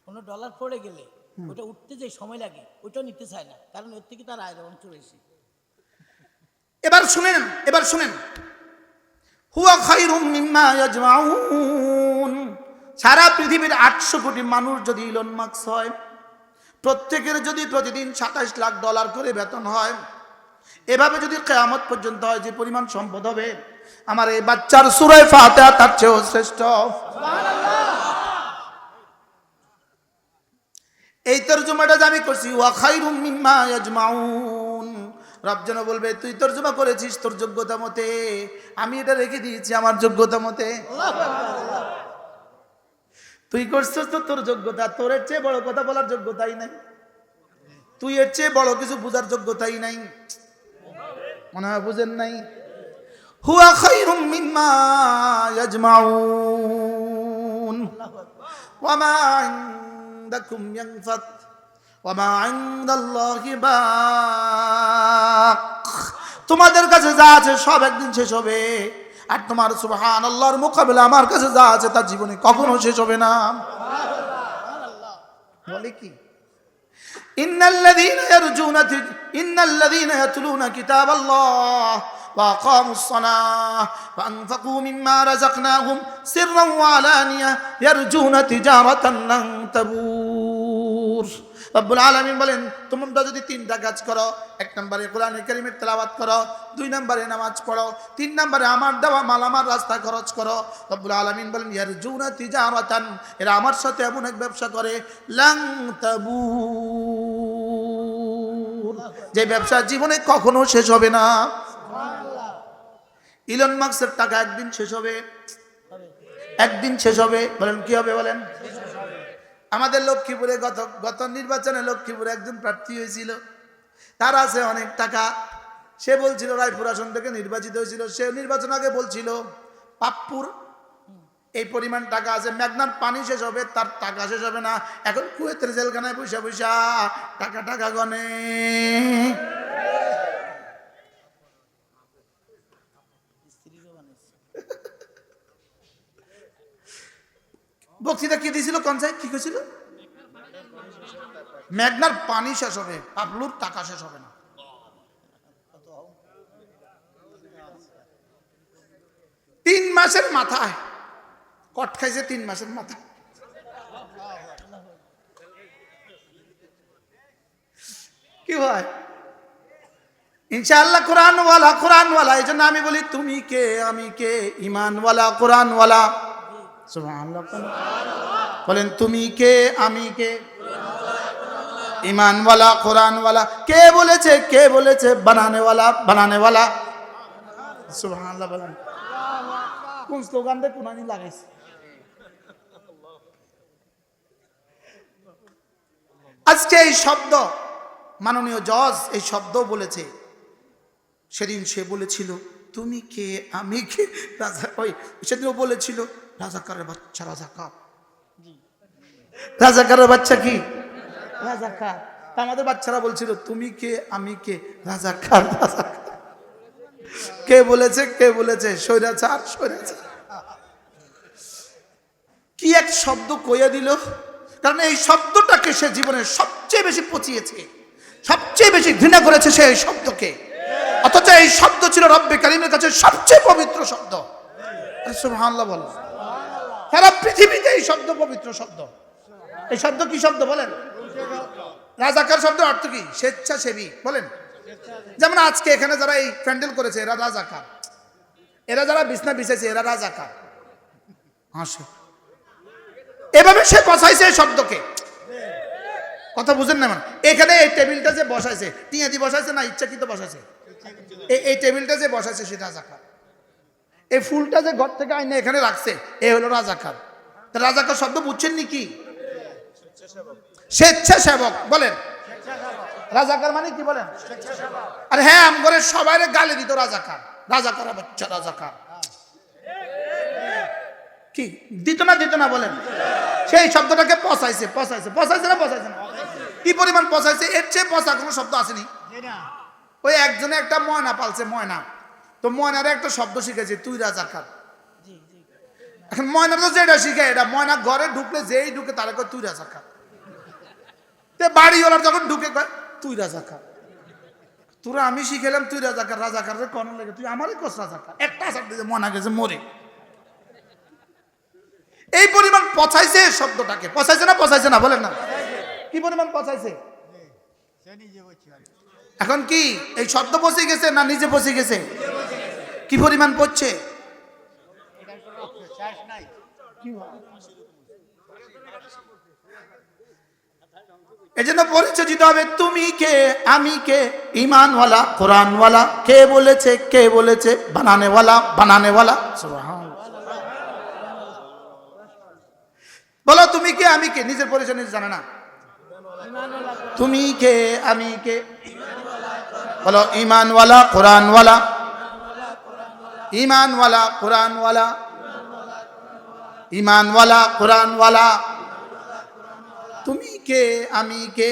A: $1 পড়ে গেলে
B: ওটা উঠতে যে সময় লাগে ওইটাও নিতে চায় না, কারণ ওর থেকে তার আয়ের অঞ্চল বেশি।
A: এবার শুনেন হুয়া খায়রুম মিম্মা ইয়াজমাউন। সারা পৃথিবীর 800 কোটি মানুষ যদি ইলন মাস্ক হয়, প্রত্যেকের যদি প্রতিদিন $27 লাখ করে বেতন হয়, এভাবে যদি কিয়ামত পর্যন্ত হয়, যে পরিমাণ সম্পদ হবে, আমার এই বাচ্চার সূরা ফাতিহা তার চেয়েও শ্রেষ্ঠ। এই তরজমাটা যে আমি করছি ওয়া খায়রুম মিম্মা ইয়াজমাউন, রব যেন বলবে তুই তরজমা করেছিস তোর যোগ্যতা মতে, আমি এটা রেখে দিয়েছি আমার যোগ্যতা মতে। তুই করছিস তো তোর যোগ্যতা, তোর এর চেয়ে বড় কথা বলার যোগ্যতাই নাই, তুই এর চেয়ে বড় কিছু বুঝার যোগ্যতাই নাই। মনে হয় বুঝেন নাই। হুয়া খায়রুম মিম্মা ইয়াজমাউন ওয়া মা ইনদাকুম ইয়ানফাদ ওয়া মা ইনদাল্লাহি বাক। তোমাদের কাছে যা আছে সব একদিন শেষ হবে, আর তোমার সুবহানাল্লাহর মোকাবেলা আমার কাছে যা আছে তা জীবনে কখনো শেষ হবে না। বলে কি ইন্নাল্লাযীনা ইয়াতলুনা কিতাবাল্লাহ ওয়া আকামুস সালাহ ওয়া আনফাকু মিম্মা রাযাকনাহুম সিররান ওয়া আলানিয়া ইয়ারজুনা তিজারাতান লান তাবুর। রব্বুল আলামিন বলেন তোমরা যদি 3টা কাজ করো, 1 নম্বরে কোরআনে কারীমের তেলাওয়াত করো, 2 নম্বরে নামাজ পড়ো, 3 নম্বরে আমার দেওয়া মাল আমার রাস্তায় খরচ করো, রব্বুল আলামিন বলেন ইয়ারজুনা তিজারাতান, এরা আমার সাথে এমন এক ব্যবসা করে লান তাবুর, যে ব্যবসা জীবনে কখনো শেষ হবে না। ইলন মাস্কের টাকা একদিন শেষ হবে, একদিন শেষ হবে। বলেন কি হবে বলেন? আমাদের লক্ষ্মীপুরে গত নির্বাচনে লক্ষ্মীপুরে একজন প্রার্থী হয়েছিল, তার আছে অনেক টাকা। সে বলছিল রায়পুর আসন থেকে নির্বাচিত হয়েছিল, সে নির্বাচন আগে বলছিল পাপ্পুর এই পরিমাণ টাকা আছে, মেঘনার পানি শেষ হবে তার টাকা শেষ হবে না। এখন কুয়েতের জেলখানায় পয়সা পয়সা টাকা টাকা গনে। বক্তৃতা কি দিয়েছিল? কোন সাহেব কি করেছিল? মেঘনার পানি শেষ হবে, পাবলুর টাকা শেষ হবে না। 3 মাসের মাথায় কট খাইছে, 3 মাসের মাথায়। কি হয় ইনশাআল্লাহ কোরআনওয়ালা, কোরআনওয়ালা। এই জন্য আমি বলি তুমি কে আমি কে, ইমানওয়ালা কোরআনওয়ালা। সুবহানাল্লাহ বলেন তুমি কে আমি কে, ইমানওয়ালা কোরআনওয়ালা। কে বলেছে? কে বলেছে? বানানেওয়ালা, বানানেওয়ালা। সুবহানাল্লাহ বলেন। কোন স্লোগানটা কোনানি লাগাইছে? আজকে এই শব্দ মাননীয় জজ এই শব্দ বলেছে, সেদিন সে বলেছিল তুমি কে আমি কে। রাজা ওই সেদিনও বলেছিল রাজাকারের বাচ্চা রাজাকার, রাজাকারের বাচ্চা কি রাজাকার। তা আমাদের বাচ্চারা বলছিল তুমি কে আমি কে, রাজাকার রাজাকার। কে বলেছে? কে বলেছে? স্বৈরাচার স্বৈরাচার। কি এক শব্দ কইয়া দিল, কারণ এই শব্দটাকে সে জীবনে সবচেয়ে বেশি পচিয়েছে, সবচেয়ে বেশি ঘৃণা করেছে সে এই শব্দকে। অথচ এই শব্দ ছিল রব্বে কারীমের কাছে সবচেয়ে পবিত্র শব্দ। সুবহানাল্লাহ বল। সারা পৃথিবীতে এই শব্দ পবিত্র শব্দ। এই শব্দ কি শব্দ বলেন? রাজাকার শব্দ অর্থ কি? স্বেচ্ছাসেবী। বলেন যেমন আজকে এখানে যারা এই প্যান্ডেল করেছে এরা রাজাকার, এরা যারা বিছনা বিছাইছে এরা রাজাকার। হাসে এভাবে সে বসাইছে এই শব্দকে। কথা বুঝেন না? মানে এখানে এই টেবিলটা যে বসাইছে টিয়াদি বসাইছে না ইচ্ছাকৃত বসাইছে? এই টেবিলটা যে বসাইছে সে রাজাকার। এই ফুলটা যে ঘর থেকে আইনে এখানে রাখছে এ হলো রাজাকার। রাজাকার শব্দ বুঝছেন নি কি? স্বেচ্ছাসেবক। বলেন রাজাকার মানে কি বলেন? আরে হ্যাঁ আমগরে সবাই গালি দিত রাজাকার, রাজাকার বাচ্চা রাজাকার। কি দিত না? দিত না বলেন? সেই শব্দটাকে পচাইছে পচাইছে পচাইছে না পচাইছে না? কি পরিমাণ পচাইছে, এর চেয়ে পচা কোনো শব্দ আসেনি। ওই একজনে একটা ময়না পালছে, ময়না, তো ময়নারে একটা শব্দ শিখেছে তুই রাজাকার। এখন ময়না তো যেটা শিখে এটা, ময়না ঘরে ঢুকলে যেই ঢুকে তারা কয় তুই রাজাকার। তে বাড়িওয়ালার যখন ঢুকে কয় তুই রাজাকার, তোরা আমি শিখেলাম তুই রাজাকার, রাজাকার কোন লাগে তুই আমারই কস রাজাকার, একটা আসার দিতে মনে গেছে মরে। এই পরিমাণ পচাইছে শব্দটাকে, পচাইছে না পচাইছে না বলেন না, কি পরিমাণ পচাইছে। এখন কি এই শব্দ পচে গেছে না নিজে পচে গেছে? কি পরিমাণ পড়ছে। এই জন্য পরিচয় দিতে হবে, তুমি কে আমি কে, ইমানওয়ালা কোরআনওয়ালা, কে বলেছে কে বলেছে, বানানেওয়ালা বানানেওয়ালা। বলো তুমি কে আমি কে, নিজের পরিচয় নিজে জানে না। তুমি কে আমি কে, বলো ইমানওয়ালা কোরআনওয়ালা, ইমানওয়ালা কোরআনওয়ালা, ইমানওয়ালা কোরআনওয়ালা। তুমি কে আমি কে,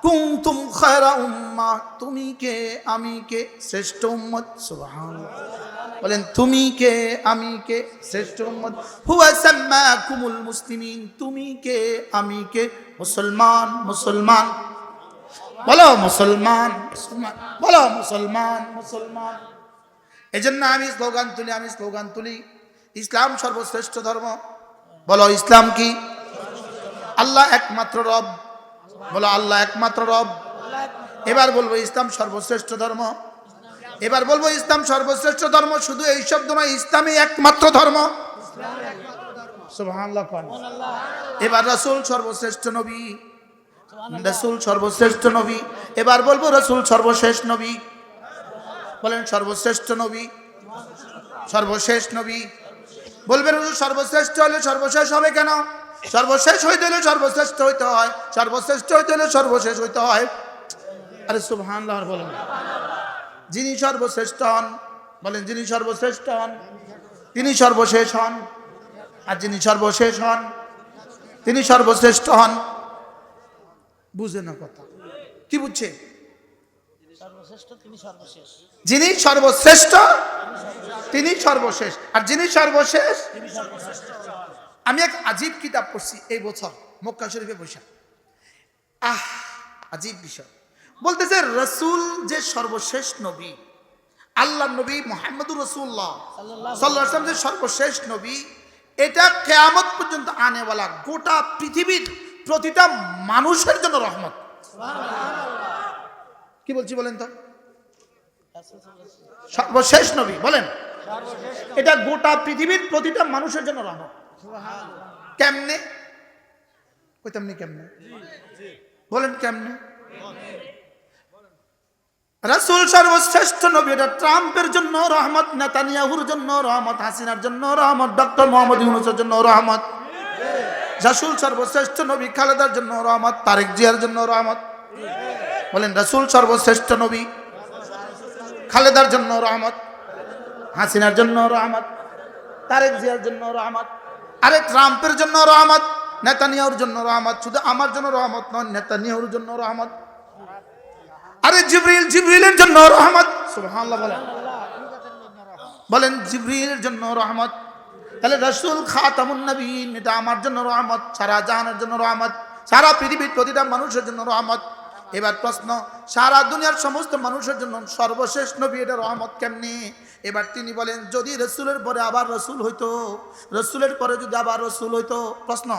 A: কুনতুম খায়রা উম্মাহ, তুমি কে আমি কে, শ্রেষ্ঠ উম্মত। সুবহানাল্লাহ, বলেন তুমি কে আমি কে, শ্রেষ্ঠ উম্মত। হুয়া সাম্মাকুমুল মুসলিমিন, তুমি কে আমি কে, মুসলমান মুসলমান। বলো মুসলমান মুসলমান, বলো মুসলমান মুসলমান। এই জন্য আমি স্লোগান তুলি, ইসলাম সর্বশ্রেষ্ঠ ধর্ম। বলো ইসলাম কি? আল্লাহ একমাত্র রব, বলো আল্লাহ একমাত্র রব। এবার বলবো ইসলাম সর্বশ্রেষ্ঠ ধর্ম, এবার বলবো ইসলাম সর্বশ্রেষ্ঠ ধর্ম। শুধু এই শব্দ নয়, ইসলামই একমাত্র ধর্ম। সুবহানাল্লাহ। এবার রাসূল সর্বশ্রেষ্ঠ নবী, রাসূল সর্বশ্রেষ্ঠ নবী। এবার বলবো রাসূল সর্বশেষ নবী। বলেন সর্বশ্রেষ্ঠ নবী, সর্বশেষ নবী। বলবেন সর্বশ্রেষ্ঠ হলে সর্বশেষ হবে কেন? সর্বশেষ হইতে হলে সর্বশ্রেষ্ঠ হইতে হয়, সর্বশ্রেষ্ঠ হইতে হলে সর্বশেষ হইতে হয়। আরে সুবহানাল্লাহ বলেন। যিনি সর্বশ্রেষ্ঠ হন, বলেন যিনি সর্বশ্রেষ্ঠ হন তিনি সর্বশেষ হন, আর যিনি সর্বশেষ হন তিনি সর্বশ্রেষ্ঠ হন। বুঝে না কথা, কি বুঝছে?
B: সর্বশ্রেষ্ঠ তিনি সর্বশেষ,
A: যিনি সর্বশ্রেষ্ঠ তিনি সর্বশেষ, আর যিনি সর্বশেষ। আমি এক আজীব কিতাব পড়ছি এই বছর মক্কা শরীফে বসে, আজীব বিষয়। বলতেছে রাসূল যে সর্বশেষ নবী, আল্লাহ নবী মুহাম্মদুর রাসূলুল্লাহ সাল্লাল্লাহু আলাইহি ওয়াসাল্লাম যে সর্বশেষ নবী, এটা কিয়ামত পর্যন্ত আনেওয়ালা গোটা পৃথিবীর প্রতিটা মানুষের জন্য রহমত। কি বলছি বলেন তো? সর্বশেষ নবী বলেন, এটা গোটা পৃথিবীর প্রতিটা মানুষের জন্য রহমত। কেমনে? কইতামনি কেমনে? বলেন কেমনে? রাসূল সর্বশ্রেষ্ঠ নবী, এটা ট্রাম্পের জন্য রহমত, নেতানিয়াহুর জন্য রহমত, হাসিনার জন্য রহমত, ডক্টর মোহাম্মদ ইউনূসের জন্য রহমত। রাসূল সর্বশ্রেষ্ঠ নবী, খালেদার জন্য রহমত, তারেক জিয়ার জন্য রহমত। বলেন রাসূল সর্বশ্রেষ্ঠ নবী, খালেদার জন্য রহমত, হাসিনার জন্য রহমত, তারেক জিয়ার জন্য রহমত, আরে ট্রাম্পের জন্য রহমত, নেতানিয়াহুর জন্য রহমত। শুধু আমার জন্য রহমত নয়, নেতানিয়াহুর জন্য রহমত। আরে জিবরিলের জন্য রহমত। সুবহানাল্লাহ বলেন, বলেন জিবরিলের জন্য রহমত। তাহলে রাসূল খাতামুন নবীন, এটা আমার জন্য রহমত, সারা জাহানের জন্য রহমত, সারা পৃথিবীর প্রতিটা মানুষের জন্য রহমত। এবার প্রশ্ন, সারা দুনিয়ার সমস্ত মানুষের জন্য সর্বশেষ নবী, এটা রহমত কেমনি? এবার তিনি বলেন, যদি রাসূলের পরে আবার রাসূল হইতো, রাসূলের পরে যদি আবার রাসূল হইতো। প্রশ্ন,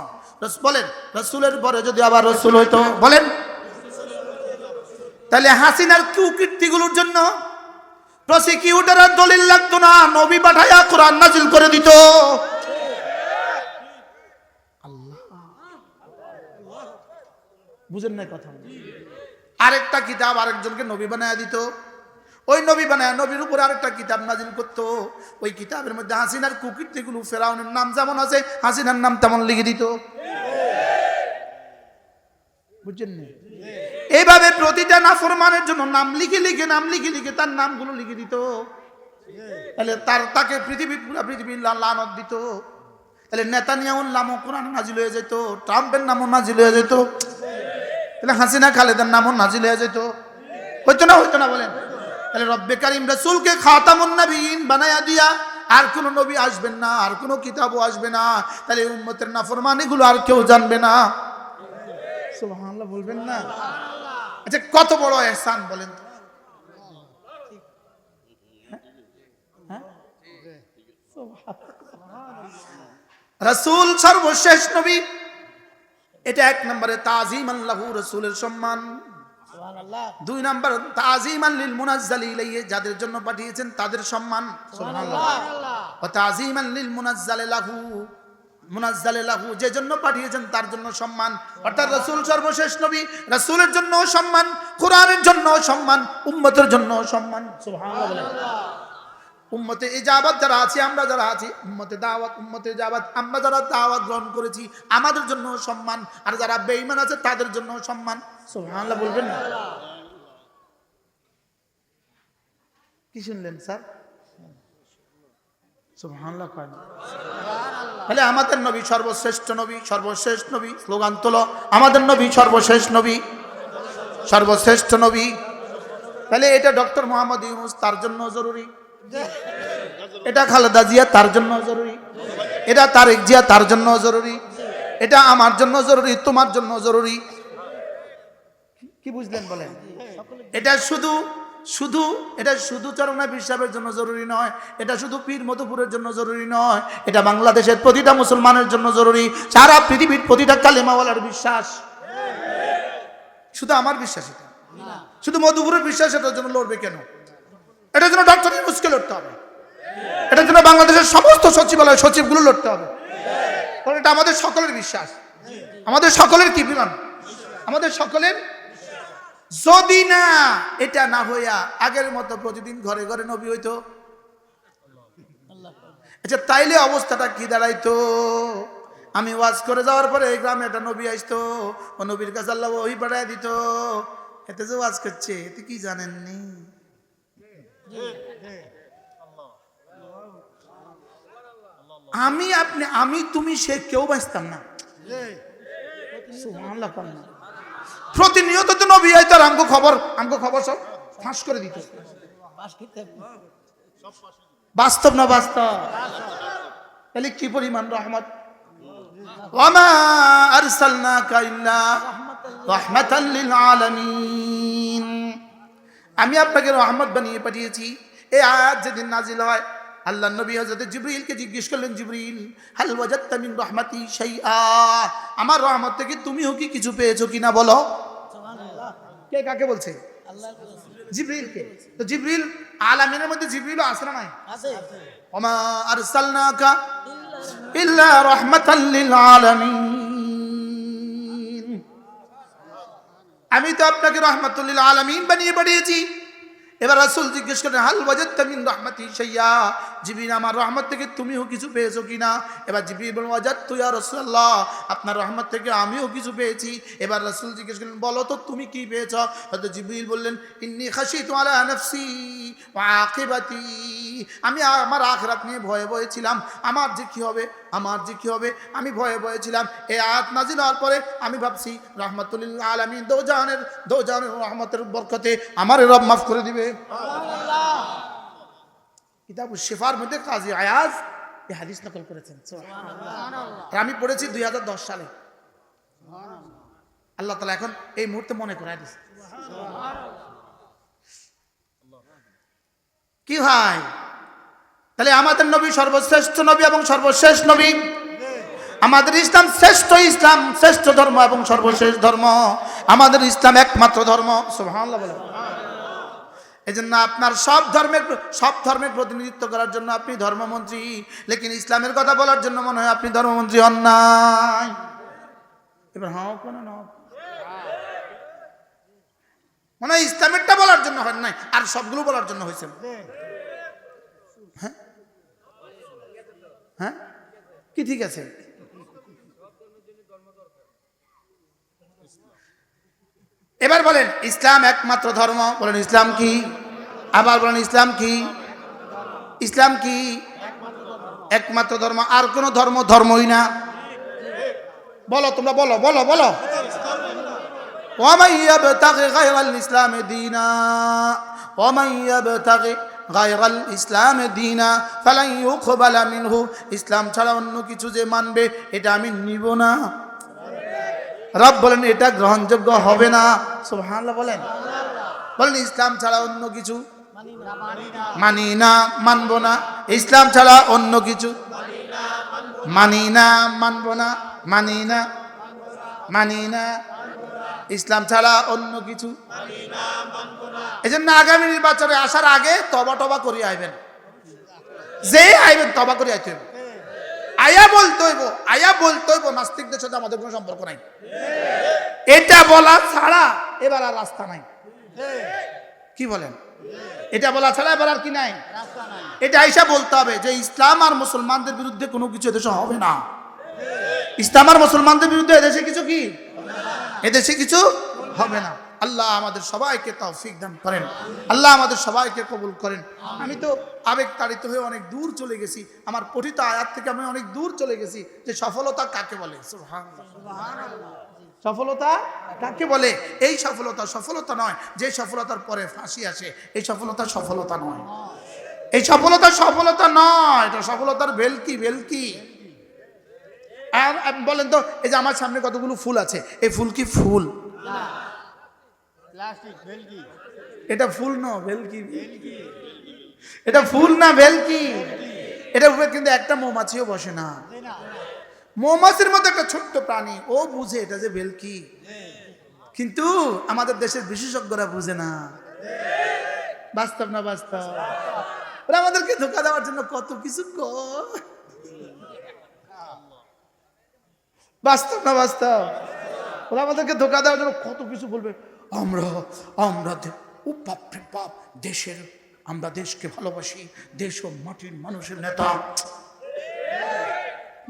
A: বলেন রাসূলের পরে যদি আবার রাসূল হইতো, বলেন। তাহলে হাসিনার কুকীর্তিগুলোর জন্য প্রসিকিউটর আর দলিল লাগতো না, নবী পাঠায়া কোরআন নাজিল করে দিত। আল্লাহ, বুঝেন না কথা? আরেকটা কিতাব আরেকজনকে নবী বানায়া দিত, ওই নবী বানায়া নবীর উপর আরেকটা কিতাব নাজিল করতো। ওই কিতাবের মধ্যে হাসিনার কুকীর্তিগুলো, ফেরাউনের নাম যেমন আছে হাসিনার নাম তেমন লিখে দিত। বুঝছেন না? এইভাবে প্রতিটা নাফরমানের জন্য নাম লিখে লিখে তার নামগুলো লিখে দিত। তাহলে তাকে পুরা পৃথিবীর লানত দিত। তাহলে নেতানিয়াহুর নামও কোরআন নাজিল হয়ে যেত, ট্রাম্পের নামও নাজিল হয়ে যেত, তাহলে হাসিনা খালেদার নামও নাজিল হয়ে যেত। হইতো না বলেন? তাহলে রব্বে কারিম রাসূলকে খাতামুন নবীন বানায়া দিয়া আর কোন নবী আসবেন না, আর কোন কিতাবও আসবে না। তাহলে উম্মতের নাফরমানিগুলো আর কেউ জানবে না। সুবহানাল্লাহ বলবেন না? আচ্ছা কত বড় ইহসান বলেন তো? রাসূল সর্বশেষ নবী, এটা এক নম্বরে তাজিমান লাহু, রাসূলের সম্মান।
B: সুবহানাল্লাহ।
A: দুই নম্বর তাজিমান লিল মুনাজ্জালি ইলাইহি, যাদের জন্য পাঠিয়েছেন তাদের সম্মান। সুবহানাল্লাহ। ওয়া তাজিমান লিল মুনাজ্জালি লাহু, মুনাজ্জালি লাহু, যে জন্য পাঠিয়েছেন তার জন্য সম্মান। অর্থাৎ রাসূল সর্বশেষ নবী, রাসূলের জন্য সম্মান, কোরআনের জন্য সম্মান, উম্মতের জন্য সম্মান। সুবহানাল্লাহ। উম্মতে ইজাবাত যারা আছি, আমরা যারা আছি, উম্মতে দাওয়াত, উম্মতে ইজাবাত, আমরা যারা দাওয়াত গ্রহণ করেছি আমাদের জন্য সম্মান, আর যারা বেঈমান আছে তাদের জন্য সম্মান। সুবহানাল্লাহ বলবেন না? কি শুনলেন স্যার? সুবহানাল্লাহ কয় না? তাহলে আমাদের নবী সর্বশ্রেষ্ঠ নবী, সর্বশেষ নবী। স্লোগান তোলো, আমাদের নবী সর্বশেষ নবী, সর্বশ্রেষ্ঠ নবী। তাহলে এটা ডক্টর মোহাম্মদ ইউনূস তার জন্য জরুরি, এটা খালেদা জিয়া তার জন্য জরুরি, এটা তারেক জিয়া তার জন্য জরুরি, এটা আমার জন্য জরুরি, তোমার জন্য জরুরি। কি বুঝলেন বলেন? এটা শুধু শুধু এটা শুধু চরমনাই পীর সাহেবের জন্য জরুরি নয়, এটা শুধু পীর মধুপুরের জন্য জরুরি নয়, এটা বাংলাদেশের প্রতিটা মুসলমানের জন্য জরুরি, সারা পৃথিবীর প্রতিটা কালেমাওয়ালার বিশ্বাস। শুধু আমার বিশ্বাস এটা, শুধু মধুপুরের বিশ্বাস এটার জন্য লড়বে কেন? এটার জন্য ডক্টর ইউনূসকে লড়তে হবে, এটার জন্য বাংলাদেশের সমস্ত সচিবালয় সচিবগুলো লড়তে হবে, কারণ এটা আমাদের সকলের বিশ্বাস, আমাদের সকলের কি বিমান, আমাদের সকলের। যদি না এটা না হইয়া আগের মতো প্রতিদিন ঘরে ঘরে নবী হইতো, আচ্ছা তাইলে অবস্থাটা কি দাঁড়াইতো? আমি ওয়াজ করে যাওয়ার পরে এই গ্রামে একটা নবী আসতো, ও নবীর কাছে আল্লাহ ওই পাঠায় দিত, এতে যে ওয়াজ করছে এতে কি জানেননি? আমি আপনি আমি তুমি সে কেউ বাঁচতাম না। সুবহানাল্লাহ। প্রতিনিয়ত তো নবী আইতো, আর আমগো খবর সব ফাঁস করে দিত। বাস্তব না বাস্তব? তাহলে কি পরিমাণ রহমত। ওয়ামা আরসালনাকা ইল্লা রাহমাতাল লিল আলামিন, আমি আপনাকে রহমত বানিয়ে পাঠিয়েছি। এই আয়াত যেদিন নাজিল হয়, আল্লাহ নবী হযরত জিবরিলকে জিজ্ঞেস করলেন, জিবরিল হাল ওয়াজাদতা মিন রাহমাতি শাইআ, আমার রহমত থেকে তুমিও কি কিছু পেয়েছো কিনা বলো। কে কাকে বলছে? জিবরিলকে। তো জিবরিল আলামিনের মধ্যে জিবরিলও আছে না নাই? আছে। ওমা আরসালনাকা ইল্লা রাহমাতাল লিল আলামিন, আমি তো আপনাকে রাহমাতুল লিল আলামিন বানিয়ে পাঠিয়েছি। এবার রাসূল জিজ্ঞেস করেন, হাল ওয়াজাদতা মিন রাহমাতি শাইআ, জিবরিল আমার রহমত থেকে তুমিও কিছু পেয়েছো কিনা? এবার জিবরিল বলেন, ওয়াজাদতু ইয়া রাসূলুল্লাহ, আপনার রহমত থেকে আমিও কিছু পেয়েছি। এবার রাসূল জিজ্ঞেস করলেন, বলো তো তুমি কি পেয়েছো? হযরত জিবরিল বললেন, ইন্নী খাশিতু আলা নাফসি ওয়া আকিবাতি, আমি আমার আখিরাত নিয়ে ভয়ে ভয়ে ছিলাম, আমার যে কি হবে, আমার যে কি হবে, আমি ভয়ে ভয়ে ছিলাম। এই আয়াত নাজিল হওয়ার পরে আমি ভাবছি রাহমাতুল লিল আলামিন, দোজানের রহমতের বরকতে আমার রব মাফ করে দিবে। কিতাবুশ শিফার মধ্যে কাজী আয়াজ এই হাদিস নকল করেছেন। আর আমি পড়েছি 2010 সালে। আল্লাহ তাআলা এখন এই মুহূর্তে মনে করায় দিয়েছে। কি ভাই, তাহলে আমাদের নবী সর্বশ্রেষ্ঠ নবী এবং সর্বশেষ নবী, আমাদের ইসলাম শ্রেষ্ঠ ধর্ম এবং সর্বশেষ ধর্ম, আমাদের ইসলাম একমাত্র ধর্ম। সুবহানাল্লাহ বলেন। এই জন্য আপনার সব ধর্মের প্রতিনিধিত্ব করার জন্য আপনি ধর্মমন্ত্রী, লেকিন ইসলামের কথা বলার জন্য মনে হয় আপনি ধর্মমন্ত্রী হন নাই। এবার হ্যাঁ কেন না, মনে হয় ইসলামেরটা বলার জন্য হন নাই, আর সবগুলো বলার জন্য হয়েছে। হ্যাঁ হ্যাঁ কি ঠিক আছে? এবার বলেন ইসলাম একমাত্র ধর্ম, বলেন ইসলাম কি? আবার বলেন ইসলাম কি? ইসলাম কি? একমাত্র ধর্ম, আর কোন ধর্ম ধর্মই না। বলো তোমরা, বলো বলো বলো। ওয়ামান ইয়াবতাগি গায়রাল ইসলামি দীনা, ওয়ামান ইয়াবতাগি গায়রাল ইসলামি দীনা ফালান ইউকবালা মিনহু, ইসলাম ছাড়া অন্য কিছু যে মানবে এটা আমি নিব না। রব বলেন এটা গ্রহণযোগ্য হবে না। সুবহানাল্লাহ বলেন। বলেন ইসলাম ছাড়া অন্য কিছু মানি না, মানব না। ইসলাম ছাড়া অন্য কিছু মানি না, মানব না। মানি না, মানি না। ইসলাম ছাড়া অন্য কিছু। এই জন্য আগামী নির্বাচনে আসার আগে তবা টবা করি আইবেন, যে আইবেন তবা করি আইতে হইব। আয়া বলতে হইব, আয়া বলতে হইব নাস্তিকদের সাথে আমাদের কোনো সম্পর্ক নাই। এটা বলা ছাড়া এবার আর রাস্তা নাই। কি বলেন? এটা বলা ছাড়া এবার আর কি নাই? এটা আইসা বলতে হবে যে ইসলাম আর মুসলমানদের বিরুদ্ধে কোনো কিছু এদেশে হবে না। ইসলাম আর মুসলমানদের বিরুদ্ধে এদেশে কিছু কি, এদেশে কিছু হবে না। আল্লাহ আমাদের সবাইকে তৌফিক দান করেন, আল্লাহ আমাদের সবাইকে কবুল করেন। আমি তো আবেগ তাড়িত হয়ে অনেক দূর চলে গেছি, আমার পঠিত আয়াত থেকে আমি অনেক দূর চলে গেছি যে সফলতা কাকে বলে। সুবহানাল্লাহ। সফলতা কাকে বলে? এই সফলতা সফলতা নয় যে সফলতার পরে ফাঁসি আসে, এই সফলতা সফলতা নয়। এই সফলতা সফলতা নয়, এটা সফলতার ভেলকি, ভেলকি। আর বলেন তো, এই যে আমার সামনে কতগুলো ফুল আছে, এই ফুল কি ফুল? এটা ফুল না, ভেলকি। এটা ফুল না ভেলকি। এটা উপরে কিন্তু একটা মৌমাছিও বসে না। মৌমাছির মতো একটা ছোট্ট প্রাণী, ও বুঝে এটা যে ভেলকি, কিন্তু আমাদের দেশের বিশেষজ্ঞরা বুঝে না। বাস্তব না বাস্তব? ওরা আমাদেরকে ধোঁকা দেওয়ার জন্য কত কিছু বাস্তব না বাস্তব? ওরা আমাদেরকে ধোঁকা দেওয়ার জন্য কত কিছু বলবে। আমরা আমরা ও বাপরে বাপ, দেশের, আমরা দেশকে ভালোবাসি, দেশ ও মাটির মানুষের নেতা।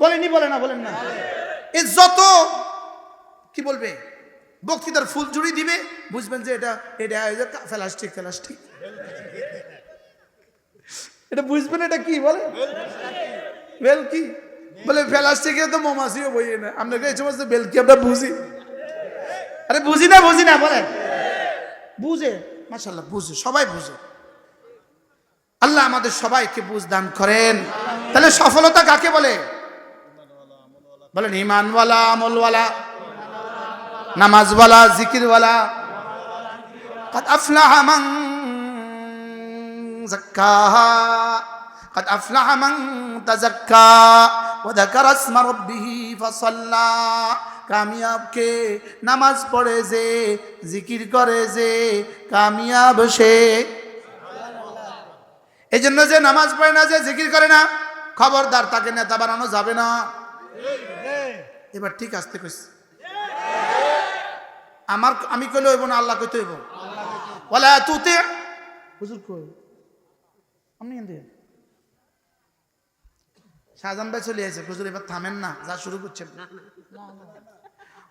A: বলেনি, বলে না, বলেন না। এ যত কি বলবে বক্তৃতার ফুল জুড়ি দিবে, বুঝবেন যে এটা এটা প্লাস্টিক, প্লাস্টিক। এটা বুঝবেন এটা কি বলে, বেলকি বলে। প্লাস্টিকে তো মৌমাছিও বইয়ে না। আপনাকে এই সমস্ত বেলকি আমরা বুঝি? আরে বুঝি না, বুঝি না বলেন। বুঝে, মাশাআল্লাহ বুঝে, সবাই বুঝে। আল্লাহ আমাদের সবাইকে বুঝ দান করেন। তাহলে সফলতা কাকে বলে? বলেন ঈমানওয়ালা, আমলওয়ালা, নামাজওয়ালা, জিকিরওয়ালা। قد أفلح من زكاها قد أفلح من تزكى وذكر اسم ربه فصلى। কামিয়াব কে? নামাজ পড়ে যে, জিকির করে যে, কামিয়াব সে। এই জন্য যে নামাজ পড়ে না, যে জিকির করে না, খবরদার, তাকে নেতা বানানো যাবে না। এবার ঠিক আসতে কইছি। আমি কইলে হইব না, আল্লাহ কইতে হইব। ওয়ালা তুতি, হুজুর কই? আপনি এন্ড শাহজাহান ভাই চলে আসে। হুজুর এবার থামেন না, যা শুরু করছেন।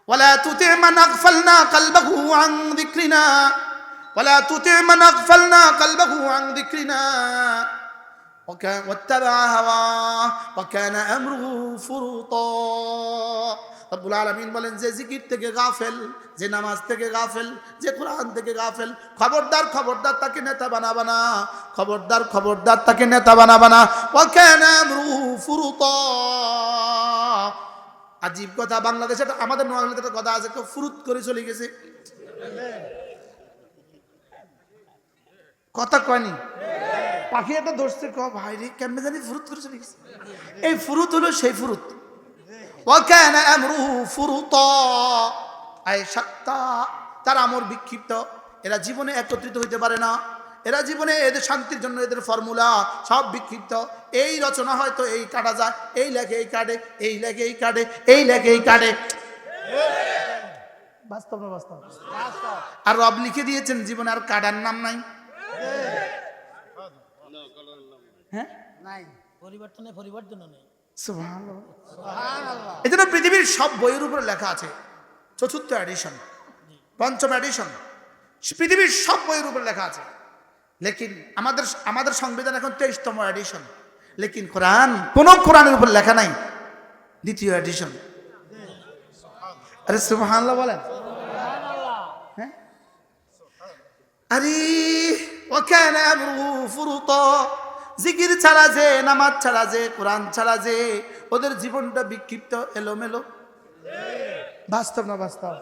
A: ওয়ালা তুতি মান আগফালনা কলবহু আন যিকরিনা, ওয়ালা তুতি মান আগফালনা কলবহু আন যিকরিনা واتبع هواه وكان امره فرطا। রব্বুল আলামিন বলেন, যে জিকির থেকে গাফেল, যে নামাজ থেকে গাফেল, যে কোরআন থেকে গাফেল, খবরদার, খবরদার তাকে নেতা বানাবা না। খবরদার, খবরদার তাকে নেতা বানাবা না। ওয়াকানা আমরুহু ফুরুতা। আজীব কথা, বাংলাদেশে আমাদের নোয়াখালীতে একটা কথা আছে, কেউ ফুরুত করে চলে গেছে। কথা কয়নি? পাখি একটা ধরছে, ভাই রে কেমনে জানি ফুরুত করে চলে গেছে। এই ফুরুত হলো সেই ফুরুত। ওয়াকানা আমরুহু ফুরুতা, আই শাত্তা, তার আমর বিক্ষিপ্ত। এরা জীবনে একত্রিত হইতে পারে না। এরা জীবনে এদের শান্তির জন্য এদের ফর্মুলা সব বিক্ষিপ্ত। এই রচনা হয়তো এই কাটা যায়, এই লেখে এই কাটে, এই লেখে এই কাটে, এই লেখে এই কাটে। বাস্তব না বাস্তব? আর রব লিখে দিয়েছেন জীবনে আর কাটার নাম নাই। হ্যাঁ, নাই।
B: পরিবর্তনে পরিবর্তন নেই।
A: সুবহানাল্লাহ, সুবহানাল্লাহ। এজন্য পৃথিবীর সব বইয়ের উপরে লেখা আছে, চতুর্থ এডিশন, পঞ্চম এডিশন, পৃথিবীর সব বইয়ের উপরে লেখা আছে। লেকিন আমাদের সংবিধান এখন 23তম এডিশন, লেকিন কোরআন, কোন কোরআনের উপর লেখা নাই দ্বিতীয় এডিশন। আরে সুবহানাল্লাহ বলেন। হ্যাঁ, আরে ওয়াকানা আমরুহু ফুরুতা। জিকির ছাড়া যে, নামাজ ছাড়া যে, কোরআন ছাড়া যে, ওদের জীবনটা বিক্ষিপ্ত, এলোমেলো। বাস্তব না বাস্তব?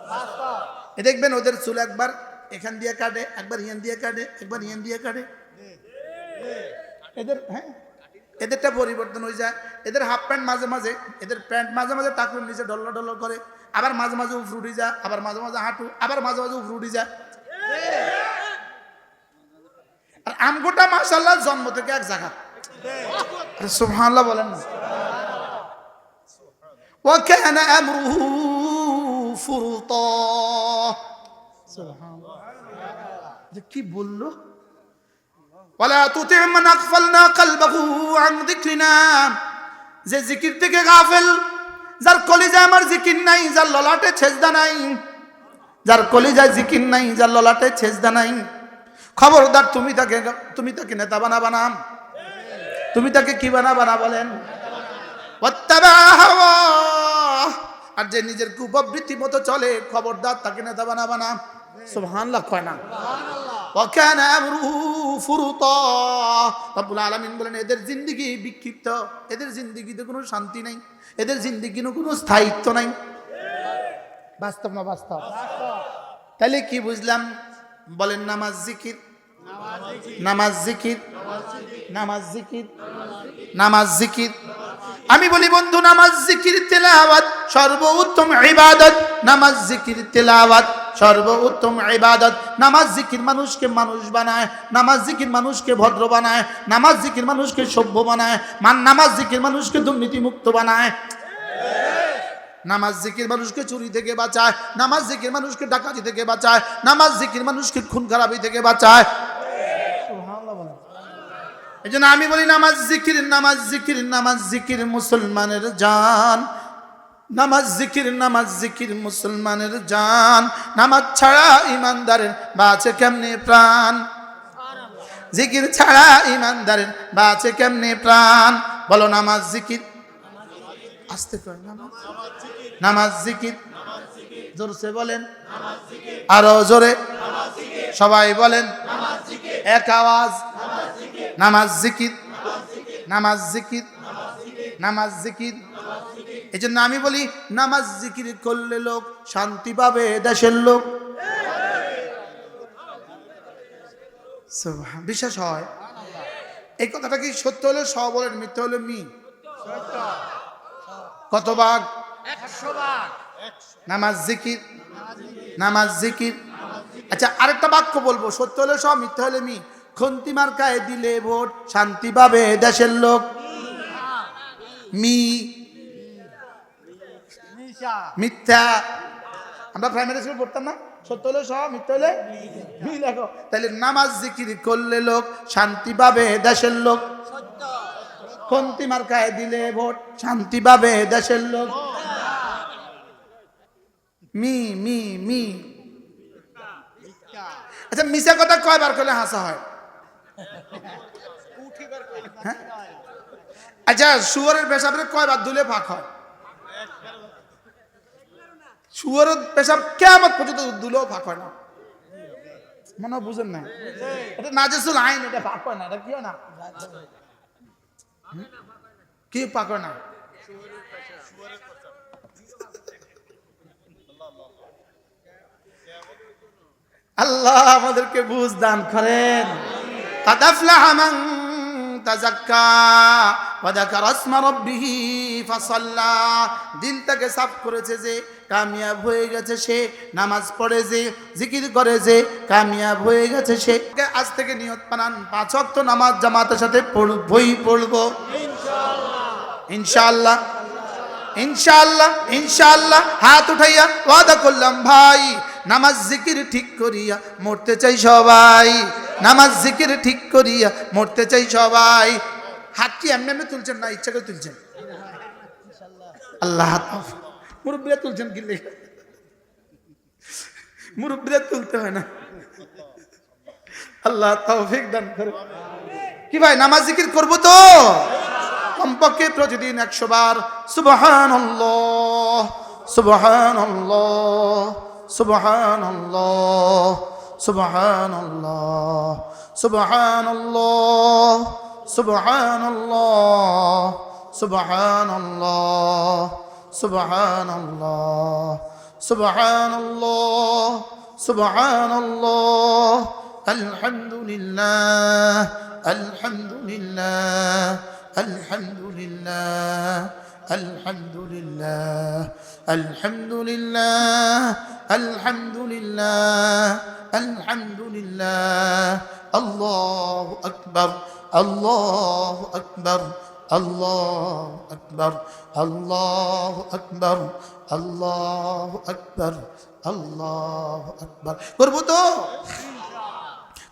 A: এ দেখবেন ওদের চুল একবার এখান দিয়ে কাটে, একবার ইয়ান দিয়ে কাটে, একবার ইয়ান দিয়ে কাটে। এদের এদেরটা পরিবর্তন হয়ে যায়। এদের হাফ প্যান্ট মাঝে মাঝে, এদের প্যান্ট মাঝে মাঝে টাকুর নিচে ডল্লা ডল্লা করে, আবার মাঝে মাঝে উফরুটি যায়, আবার মাঝে মাঝে হাঁটু, আবার মাঝে মাঝে উফরুটি যায়। আর আমগোটা মাশাআল্লাহ জন্ম থেকে এক জায়গা। সুবহানাল্লাহ বলেন না। ওয়া কানা আমরুহু ফুরুতা। সুবহানাল্লাহ, যে কি বললো? ওয়ালা তুতি' মান আগফালনা কলবাহু আন যিকরিনা, যে জিকির থেকে গাফেল, যার কলিজায় আমার জিকির নাই, যার ললাটে সেজদা নাই, যার কলিজায় জিকির নাই, যার ললাটে সেজদা নাই, খবরদার তুমি তাকে নেতা বানাবা না, তুমি তাকে কি বানাবা না বলেন? ওয়াত্তাবা হাওয়া, আর যে নিজের কুপ্রবৃত্তি মতো চলে, খবরদার তাকে নেতা বানাবা না। সুবহানাল্লাহ কয় না? ওয়া কানা আমরুহু ফুরুতা। রব্বুল আলামিন বলেন এদের জিন্দেগি বিক্ষিপ্ত, এদের জিন্দেগিতে কোনো শান্তি নাই, এদের জিন্দেগিতে কোনো স্থায়িত্ব নাই। বাস্তব না বাস্তব? তাহলে কি বুঝলাম বলেন? নামাজ জিকির, নামাজ জিকির, নামাজ জিকির, নামাজ জিকির। আমি বলি বন্ধু, নামাজ জিকির তেলাওয়াত সর্বোত্তম ইবাদত। নামাজ জিকির তেলাওয়াত সর্বোত্তম ইবাদত। নামাজ জিকির মানুষকে মানুষ বানায়, নামাজ জিকির মানুষকে ভদ্র বানায়, নামাজ জিকির মানুষকে সভ্য বানায়, নামাজ জিকির মানুষকে দুর্নীতি মুক্ত বানায়, নামাজ জিকির মানুষকে চুরি থেকে বাঁচায়, নামাজ জিকির মানুষকে ডাকাতি থেকে বাঁচায়, নামাজ জিকির মানুষকে খুন খারাপি থেকে বাঁচায়। এই জন্য আমি বলি নামাজ জিকির, নামাজ জিকির, নামাজ জিকির মুসলমানের জান। নামাজ জিকির, নামাজ জিকির মুসলমানের জান। নামাজ ছাড়া ইমানদারের বাঁচে কেমনে প্রাণ? জিকির ছাড়া ইমানদারের বাঁচে কেমনে প্রাণ? বলো নামাজ জিকির। আস্তে করে নামাজ, নামাজ জিকির। জোরসে বলেন, আরো জোরে সবাই বলেন, এক আওয়াজ, নামাজ জিকির, নামাজ জিকির, নামাজ জিকির। এই জন্য আমি বলি নামাজ জিকির করলে লোক শান্তি পাবে, দেশের লোক। বিশ্বাস হয়? এই কথাটা কি সত্য হলে স বলেন, মিথ্যা হলে মি? কত ভাগ? 100 ভাগ। নামাজ জিকির, নামাজ জিকির। আচ্ছা আরেকটা বাক্য বলবো, সত্য হলে স, মিথ্যা হলে মি। খন্তি মার্কায় দিলে ভোট শান্তি পাবে দেশের লোক। মি, মিথ্যা। আমরা প্রাইমারি স্কুল পড়তাম না, সত্য হলে স, মিথ্যা হলে মি লেখো। তাহলে নামাজ জিকির করলে লোক শান্তি পাবে দেশের লোক। খন্তি মার্কায় দিলে ভোট শান্তি পাবে দেশের লোক। Me me me. আচ্ছা মিশা কথা কয়বার করলে হাসা হয়? আচ্ছা শুয়োরের পেশাবের কয়বার ধুলে ফাঁক হয়? শুয়োরের পেশাব কিয়ামত পর্যন্ত ধুলেও ফাঁক হয় না। মনে হয় বুঝেন না, এটা নাজেসুল আইন, এটা ফাঁক হয় না। এটা কি হয় না? কি ফাঁক হয় না? আল্লাহ আমাদেরকে বুঝ দান করেন। قد أفلح من تزكى وذكر اسم ربه فصلى। দিলটাকে সাফ করেছে যে কামিয়াব হয়ে গেছে সে, নামাজ পড়ে যে, জিকির করে যে, কামিয়াব হয়ে গেছে সে। আজ থেকে নিয়ত বানান 5 ওয়াক্ত নামাজ জামাতের সাথে পড়বই পড়বো ইনশাআল্লাহ, ইনশাআল্লাহ, ইনশাআল্লাহ, ইনশাআল্লাহ। হাত উঠাইয়া ওয়াদা করলাম ভাই, নামাজ জিকির ঠিক করিয়া মরতে চাই সবাই। নামাজ জিকির ঠিক করিয়া মরতে চাই সবাই। হাত কি এমনি এমনি তুলছেন না ইচ্ছা করে তুলছেন? আল্লাহ মুরব্বীরা তুলছেন কি? মুরব্বীরা তুলতে হয় না। আল্লাহ তৌফিক দান করে। কি ভাই নামাজ জিকির করবো তো? কমপক্ষে প্রতিদিন 100 বার সুবহানাল্লাহ, সুবহানাল্লাহ, সুবহানাল্লাহ, সুবহানাল্লাহ, সুবহানাল্লাহ, সুবহানাল্লাহ, সুবহানাল্লাহ, সুবহানাল্লাহ, সুবহানাল্লাহ সুবহানাল্লাহ আলহামদুলিল্লাহ আলহামদুলিল্লাহ আলহামদুলিল্লাহ আলহামদুলিল্লাহ আলহামদুলিল্লাহ আলহামদুলিল্লাহ আলহামদুলিল্লাহ আল্লাহু আকবার আল্লাহু আকবার আল্লাহু আকবার আল্লাহু আকবার আল্লাহু আকবার আল্লাহু আকবার করব তো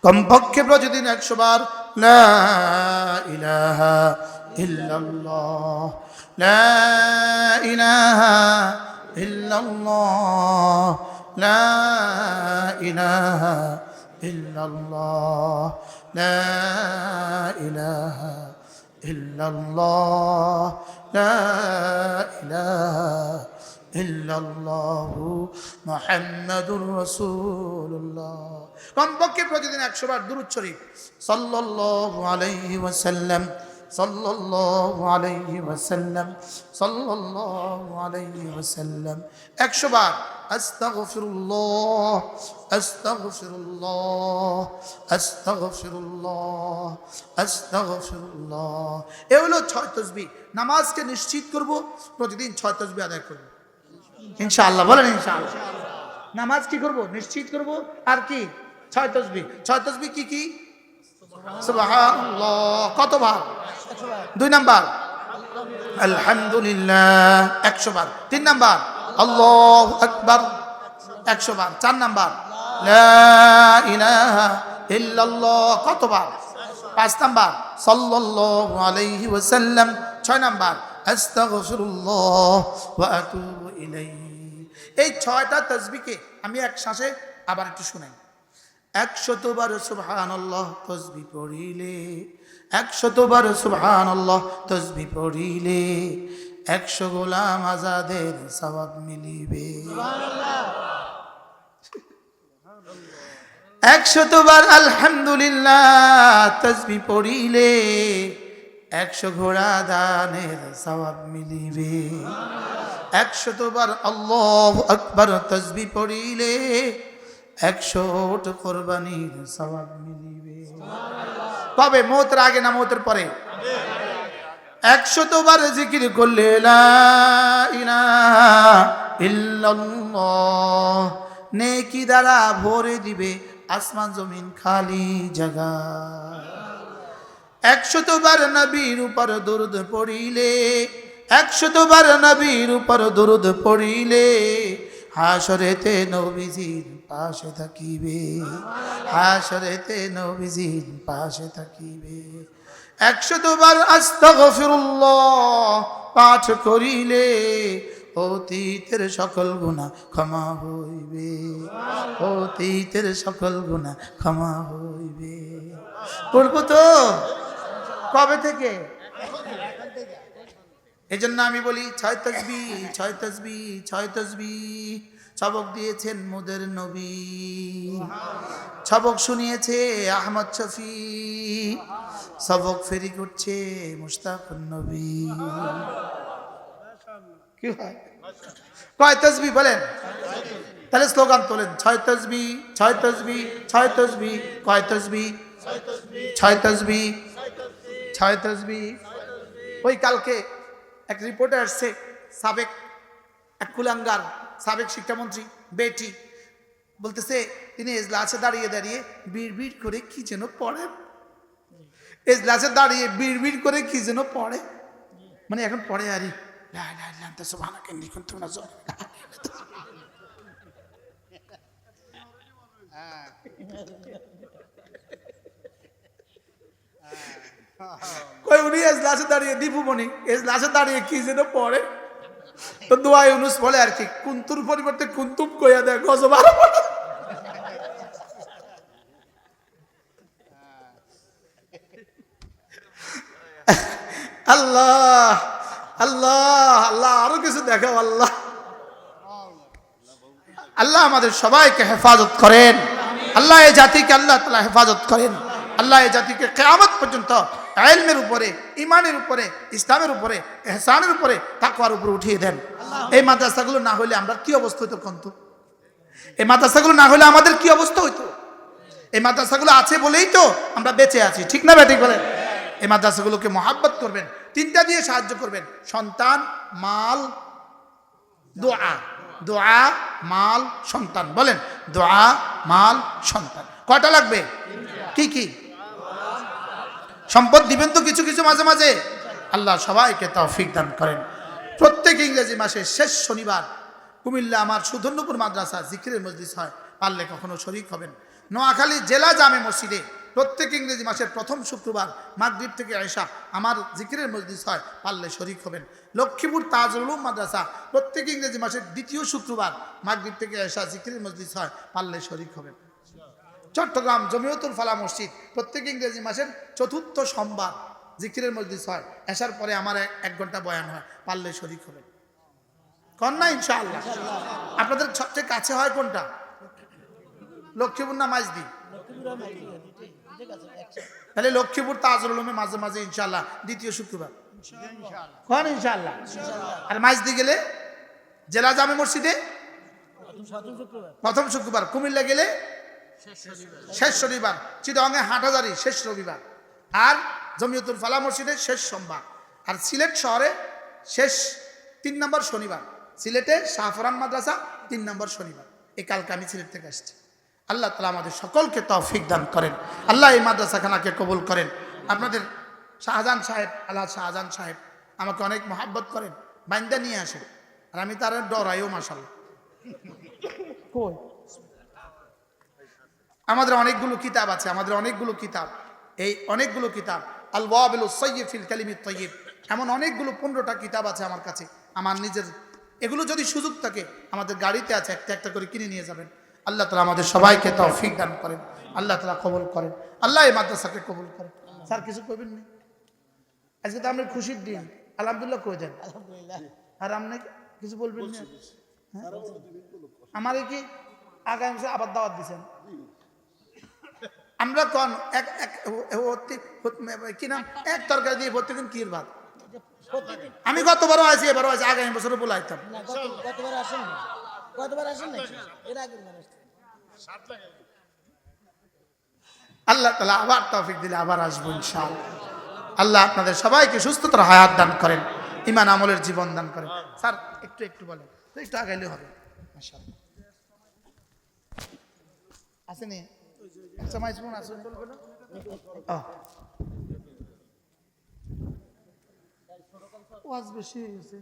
A: কমপক্ষে প্রতিদিন 100 বার লা ইলাহা ইল্লাল্লাহ লা ইলাহা ইল্লাল্লাহ লা ইলাহা ইল্লাল্লাহ লা ইলাহা ইল্লাল্লাহ লা ইলাহা ইল্লাল্লাহু মুহাম্মাদুর রাসূলুল্লাহ কমপক্ষে প্রতিদিন 100 বার দুরূদ শরীফ সাল্লাল্লাহু আলাইহি ওয়াসাল্লাম সাল্লাল্লাহু আলাইহি ওয়াসাল্লাম সাল্লাল্লাহু আলাইহি ওয়াসাল্লাম 100 বার আস্তাগফিরুল্লাহ আস্তাগফিরুল্লাহ আস্তাগফিরুল্লাহ আস্তাগফিরুল্লাহ এ হলো 6 তাসবিহ নামাজকে নিশ্চিত করব প্রতিদিন 6 তাসবিহ আদায় করব ইনশাআল্লাহ বলেন ইনশাআল্লাহ নামাজ কি করব নিশ্চিত করব আর কি 6 তাসবিহ 6 তাসবিহ কি কি সুবহানাল্লাহ কতবার 2 নাম্বার আলহামদুলিল্লাহ 100 বার 3 নাম্বার আল্লাহু আকবার 100 বার 4 নাম্বার লা ইলাহা ইল্লাল্লাহ কতবার 5 নাম্বার সাল্লাল্লাহু আলাইহি ওয়াসাল্লাম 6 নাম্বার আস্তাগফিরুল্লাহ ওয়া আতুবু ইলাইহি এই 6টা তাসবিহকে আমি এক শ্বাসে আবার একটু শুনাই 100 বার সুবহানাল্লাহ তাসবিহ পড়িলে 100 বার সুবহানাল্লাহ তাসবিহ পড়িলে 100 গোলাম আজাদের সওয়াব মিলিবে সুবহানাল্লাহ 100 বার আলহামদুলিল্লাহ তাসবিহ পড়িলে 100 ঘোড়া দানের সওয়াব মিলিবে 100 বার আল্লাহু আকবার তাসবিহ পড়িলে 100 ওট কুরবানির সওয়াব মিলিবে কবে মওতের আগে না মওতের পরে 100 বার জিকির করলে লা ইলাহা ইল্লাল্লাহ নেকি দ্বারা ভরে দিবে আসমান জমিন খালি জায়গা 100 বার নবীর উপর দরুদ পড়িলে 100 বার নবীর উপর দরুদ পড়িলে হাসরেতে নবীজির পাশে থাকিবে হাসরেতে নবীজির পাশে থাকিবে 100 বার আস্তাগফিরুল্লাহ পাঠ করিলে অতীতের সকল গুনাহ ক্ষমা হইবে অতীতের সকল গুনাহ ক্ষমা হইবে পড়ব তো কবে থেকে এজন্য আমি বলি 6 তাসবিহ 6 তাসবিহ 6 তাসবিহ সবক দিয়েছেন মোদের নবী সবক শুনিয়েছে আহমদ শফি সবক ফেরি করছে মুশতাকুন নবী কি হয় কয় তাসবিহ বলেন তাহলে স্লোগান তোলেন 6 তাসবিহ 6 তাসবিহ 6 তাসবিহ কয় তাসবিহ 6 তাসবিহ 6 তাসবিহ ওই কালকে এক রিপোর্টার আসছে সাবেক এক কুলাঙ্গার সাবেক শিক্ষামন্ত্রী বেটি বলতেছে তিনি এজলাসে দাঁড়িয়ে দাঁড়িয়ে বিড়বিড় করে কি যেন পড়ে এজলাসে দাঁড়িয়ে বিড়বিড় করে কি যেন পড়ে মানে এখন পড়ে আরে লা ইলাহা ইল্লা আনতা সুবহানাকা ইন্নী কুনতু মিনাজ জালিমিন কই উনি এজলাসে দাঁড়িয়ে দীপুমণি এজলাসে দাঁড়িয়ে কি যেন পড়ে তো দোয়া ইউনুস বলে আর কি কুন্তুর পরিবর্তে কুন্তুম কইয়া দেয় গজবার আল্লাহ আল্লাহ আল্লাহ আরো কিছু দেখাও আল্লাহ আল্লাহ আমাদের সবাইকে হেফাজত করেন আল্লাহ এই জাতিকে আল্লাহ তাআলা হেফাজত করেন আল্লাহ এই জাতিকে কিয়ামত পর্যন্ত ইলমের উপরে ঈমানের উপরে ইসলামের উপরে ইহসানের উপরে তাকওয়ার উপরে উঠিয়ে দেন এই মাদ্রাসাগুলো না হলে আমরা কি অবস্থা হইতো কন্ত? এই মাদ্রাসাগুলো না হলে আমাদের কি অবস্থা হইতো? এই মাদ্রাসাগুলো আছে বলেই তো আমরা বেঁচে আছি, ঠিক না ব্যাটিক বলেন? এই মাদ্রাসাগুলোকে মহাব্বত করবেন, তিনটা দিয়ে সাহায্য করবেন: সন্তান, মাল, দোয়া। দোয়া, মাল, সন্তান। বলেন দোয়া, মাল, সন্তান। কয়টা লাগবে? কি কি? সম্পদ দিবেন তো কিছু কিছু মাঝে মাঝে। আল্লাহ সবাইকে তৌফিক দান করেন। প্রত্যেক ইংরেজি মাসের শেষ শনিবার কুমিল্লা আমার সুধন্যপুর মাদ্রাসা জিকিরের মজলিস হয়, পারলে কখনো শরীক হবেন। নোয়াখালী জেলা জামে মসজিদে প্রত্যেক ইংরেজি মাসের প্রথম শুক্রবার মাগরিব থেকে এশা আমার জিকিরের মজলিস হয়, পারলে শরীক হবেন। লক্ষ্মীপুর তাজুল উলুম মাদ্রাসা প্রত্যেক ইংরেজি মাসের দ্বিতীয় শুক্রবার মাগরিব থেকে এশা জিকিরের মজলিস হয়, পারলে শরীক হবেন। চট্টগ্রাম জমিয়তুল ফালাহ মসজিদ প্রত্যেক ইংরেজি মাসের চতুর্থ সোমবার জিকিরের মজলিস হয়, এশার পরে আমার 1 ঘন্টা বয়ান হয়, পারলে শরীক হবেন। কন্যা ইনশাআল্লাহ। আপনাদের সবচেয়ে কাছে হয় কোনটা? লক্ষ্মীপুর না মাইজদি? তাহলে লক্ষ্মীপুর তাজুল উলুমে মাঝে মাঝে ইনশাআল্লাহ দ্বিতীয় শুক্রবার কোন ইনশাআল্লাহ। আর মাইজদি গেলে জেলা জামে মসজিদে প্রথম শুক্রবার, কুমিল্লা গেলে শেষ শনিবার, চিটাগাঙে হাটহাজারী শেষ রবিবার, আর জমিয়তুল ফালাহ মসজিদে শেষ সোমবার, আর সিলেট শহরে শেষ 3 নম্বর শনিবার। সিলেটে শাহফরান মাদ্রাসা 3 নম্বর শনিবার। এই কালকে আমি সিলেট থেকে আসছি। আল্লাহ তাআলা আমাদের সকলকে তৌফিক দান করেন। আল্লাহ এই মাদ্রাসাখানাকে কবুল করেন। আপনাদের শাহজাহান সাহেব, আল্লাহ শাহজাহান সাহেব আমাকে অনেক মহাব্বত করেন, বাইন্দা নিয়ে আসেন, আর আমি তার ডরাইও মাশাআল্লাহ। কই আমাদের অনেকগুলো কিতাব আছে, আমাদের অনেকগুলো কিতাব, এই অনেকগুলো কিতাব আল ওয়াবিলুস সাইয়্যিব ফিল কালিমিত তাইয়্যিব, এমন অনেকগুলো 15টা কিতাব আছে আমার কাছে, আমার নিজের। এগুলো যদি সুযোগ থাকে আমাদের গাড়িতে আছে, একটা একটা করে কিনে নিয়ে যাবেন। আল্লাহ তাআলা আমাদের সবাইকে তৌফিক দান করেন, আল্লাহ তাআলা কবুল করেন, আল্লাহ এই মাদ্রাসাকে কবুল করেন। স্যার কিছু কইবেন না? আজকে তো আমার খুশির দিন, আলহামদুলিল্লাহ কই দেন।
B: আলহামদুলিল্লাহ।
A: আর আপনি কিছু বলবেন না? আমারে কি আগামী মাসে আবার দাওয়াত দিছেন? আমরা কোন কি নাম এক তরকারি দিয়ে প্রত্যেকদিন কির ভাত। আমি গতবারও আছি, এবারও আছি, আগামী বছরও বলাইতাম।
B: কতবার আসেন? কতবার আসেন নাকি? এর আগের বার আসছেন।
A: আল্লাহ তাআলা আবার তৌফিক দিলে আবার আসবো ইনশাআল্লাহ। আল্লাহ আপনাদের সবাইকে সুস্থতার হায়াত দান করেন, ঈমান আমলের জীবন দান করেন। স্যার একটু একটু বলেন, একটু আগাইলে হবে। মাশাআল্লাহ আসেনি আচ্ছা মাইজমুন আসুন। ওয়াজ বেশি হয়েছে।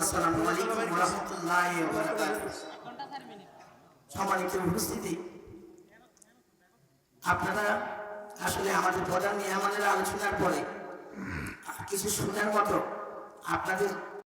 C: আসসালামু আলাইকুম ওয়া রাহমাতুল্লাহি ওয়া বারাকাতুহু। সম্মানিত উপস্থিতি, আপনারা আসলে আমাদের প্রধান মেহমানের আলোচনার পরে কিছু শোনার মতো আপনাদের